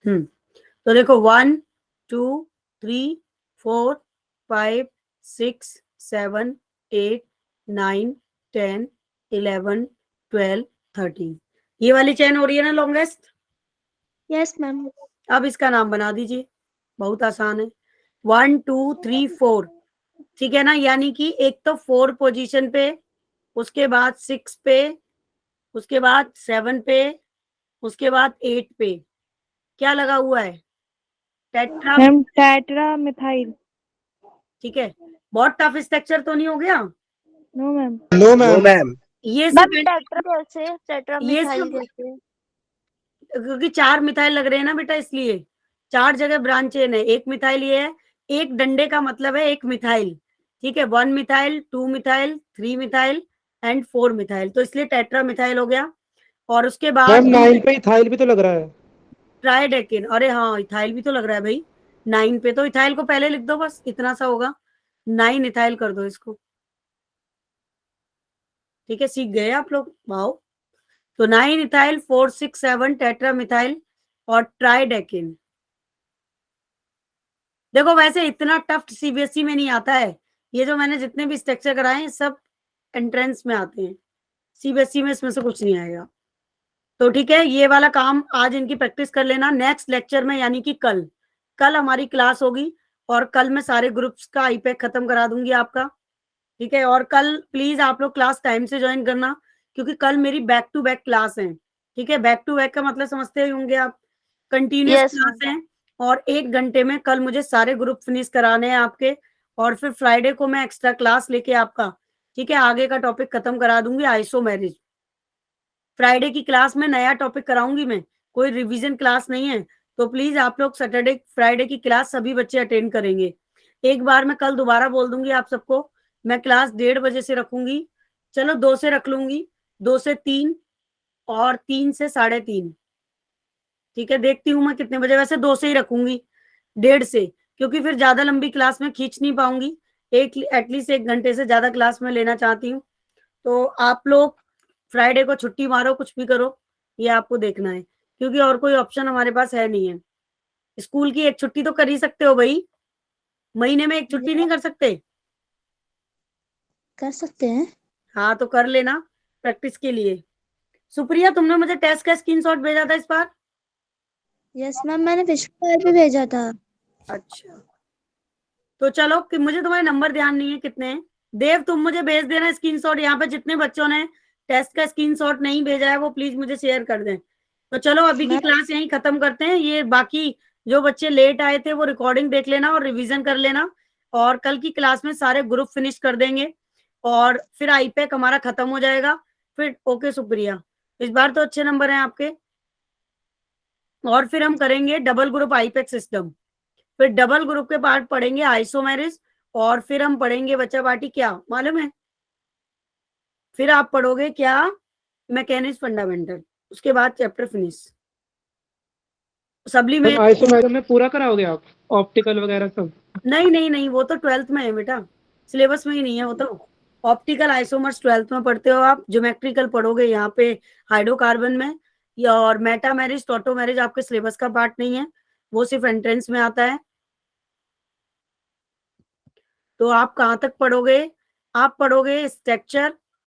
तो देखो 1 2 3 4 5 6 7 8 9 10 11 12 13, ये वाली चेन हो रही है ना लॉन्गेस्ट। Yes ma'am. अब इसका नाम बना दीजिए, बहुत आसान है। 1 2 3 4, ठीक है ना, यानी कि एक तो 4 पोजीशन पे, उसके बाद 6 पे, उसके बाद 7 पे, उसके बाद 8 पे क्या लगा हुआ है, टेट्रा। Ma'am tetra methyl. ठीक है, बहुत टफ स्ट्रक्चर तो नहीं हो गया? No ma'am. No no ma'am. Ma'am. ये मैम सब टेट्रा कैसे, टेट्रा ये मिथाइल सब कैसे? क्योंकि 4 मिथाइल लग रहे हैं ना बेटा, इसलिए 4 जगह ब्रांच चेन है। एक मिथाइल ये है, एक डंडे का मतलब है एक मिथाइल। ठीक है, 1 methyl 2 methyl 3 methyl and 4 methyl, तो इसलिए टेट्रा मिथाइल हो गया। और उसके बाद मैम 9 पे इथाइल भी तो लग रहा है। ट्राइडेकिन, अरे हाँ इथाइल भी तो लग रहा है भाई 9 पे, तो इथाइल को पहले लिख दो, बस इतना सा होगा, 9 इथाइल कर दो इसको। ठीक है, सीख गए आप लोग, वाओ। तो 9 इथाइल 4 6 7 टेट्रा मिथाइल और ट्राइडेकिन। देखो वैसे इतना टफ सीबीएसई में नहीं आता है, ये जो मैंने जितने भी स्ट्रक्चर कराए हैं सब एंट्रेंस में आते हैं, सीबीएसई में इसमें से कुछ नहीं आएगा। तो ठीक है, ये वाला काम आज इनकी प्रैक्टिस कर लेना। नेक्स्ट लेक्चर में यानी कि कल, कल हमारी क्लास होगी और कल मैं सारे ग्रुप्स का आईपैक खत्म करा दूंगी आपका। ठीक है, और कल प्लीज आप लोग क्लास टाइम से ज्वाइन करना, क्योंकि कल मेरी बैक टू बैक क्लास है। ठीक है, बैक टू बैक का मतलब समझते ही होंगे आप, कंटिन्यूस Yes, क्लास है और 1 घंटे में कल मुझे सारे ग्रुप फिनिश कराने हैं आपके, और फिर फ्राइडे को मैं एक्स्ट्रा क्लास लेके आपका, ठीक है, आगे का टॉपिक खत्म करा दूंगी, आइसोमेरिज। फ्राइडे की क्लास में नया टॉपिक कराऊंगी मैं, कोई रिवीजन क्लास नहीं है। तो प्लीज आप लोग सैटरडे फ्राइडे की क्लास सभी बच्चे अटेंड करेंगे। एक बार मैं कल दोबारा बोल दूंगी आप सबको, मैं क्लास 1:30 से रखूंगी, चलो 2 से रख लूंगी, 2 से 3 और 3 से 3:30। ठीक है, देखती हूँ मैं कितने बजे, वैसे 2 से ही रखूंगी, 1:30 से, क्योंकि फिर ज्यादा लंबी क्लास में खींच नहीं पाऊंगी, एक एटलीस्ट 1 घंटे से ज्यादा क्लास में लेना चाहती हूँ। तो आप लोग फ्राइडे को छुट्टी मारो, कुछ भी करो, ये आपको देखना है, क्योंकि और कोई ऑप्शन हमारे पास है नहीं है। स्कूल की एक छुट्टी तो कर ही सकते हो भाई, महीने में एक छुट्टी नहीं कर सकते? कर सकते हैं। हाँ तो कर लेना प्रैक्टिस के लिए। सुप्रिया, तुमने मुझे टेस्ट का स्क्रीनशॉट भेजा था इस बार? यस मैम, मैंने पिछली बार भी भेजा था। अच्छा, तो चलो कि मुझे तुम्हारे नंबर ध्यान नहीं है कितने हैं। देव तुम मुझे भेज देना स्क्रीनशॉट, यहाँ पे जितने बच्चों ने टेस्ट का स्क्रीनशॉट नहीं भेजा है वो प्लीज मुझे शेयर कर दें। तो चलो अभी की मैं क्लास यहीं खत्म करते हैं, ये बाकी जो बच्चे लेट आए थे वो रिकॉर्डिंग देख लेना और रिवीजन कर लेना, और कल की क्लास में सारे ग्रुप फिनिश कर देंगे और फिर आईपैक हमारा खत्म हो जाएगा। फिर ओके सुप्रिया, इस बार तो अच्छे नंबर हैं आपके। और फिर हम करेंगे डबल ग्रुप आईपैक सिस्टम, फिर डबल ग्रुप के पार्ट पढ़ेंगे आइसोमेरिज, और फिर हम पढ़ेंगे बच्चा पार्टी, क्या मालूम है? फिर आप पढ़ोगे क्या? मैकेनिक्स फंडामेंटल, उसके बाद चैप्टर फिनिश सबली में। आइसोमेरिक में पूरा कराओगे आप, ऑप्टिकल वगैरह सब? नहीं नहीं नहीं, वो तो 12th में है बेटा, सिलेबस में ही नहीं है वो तो। ऑप्टिकल आइसोमर्स 12th में पढ़ते हो आप, ज्योमेट्रिकल पढ़ोगे यहाँ पे हाइड्रोकार्बन में, या और मेटामेरिज टोटोमेरिज आपके सिलेबस का पार्ट नहीं है, वो सिर्फ एंट्रेंस में आता है। तो आप कहाँ तक पढ़ोगे? आप पढ़ोगे स्ट्रक्चर,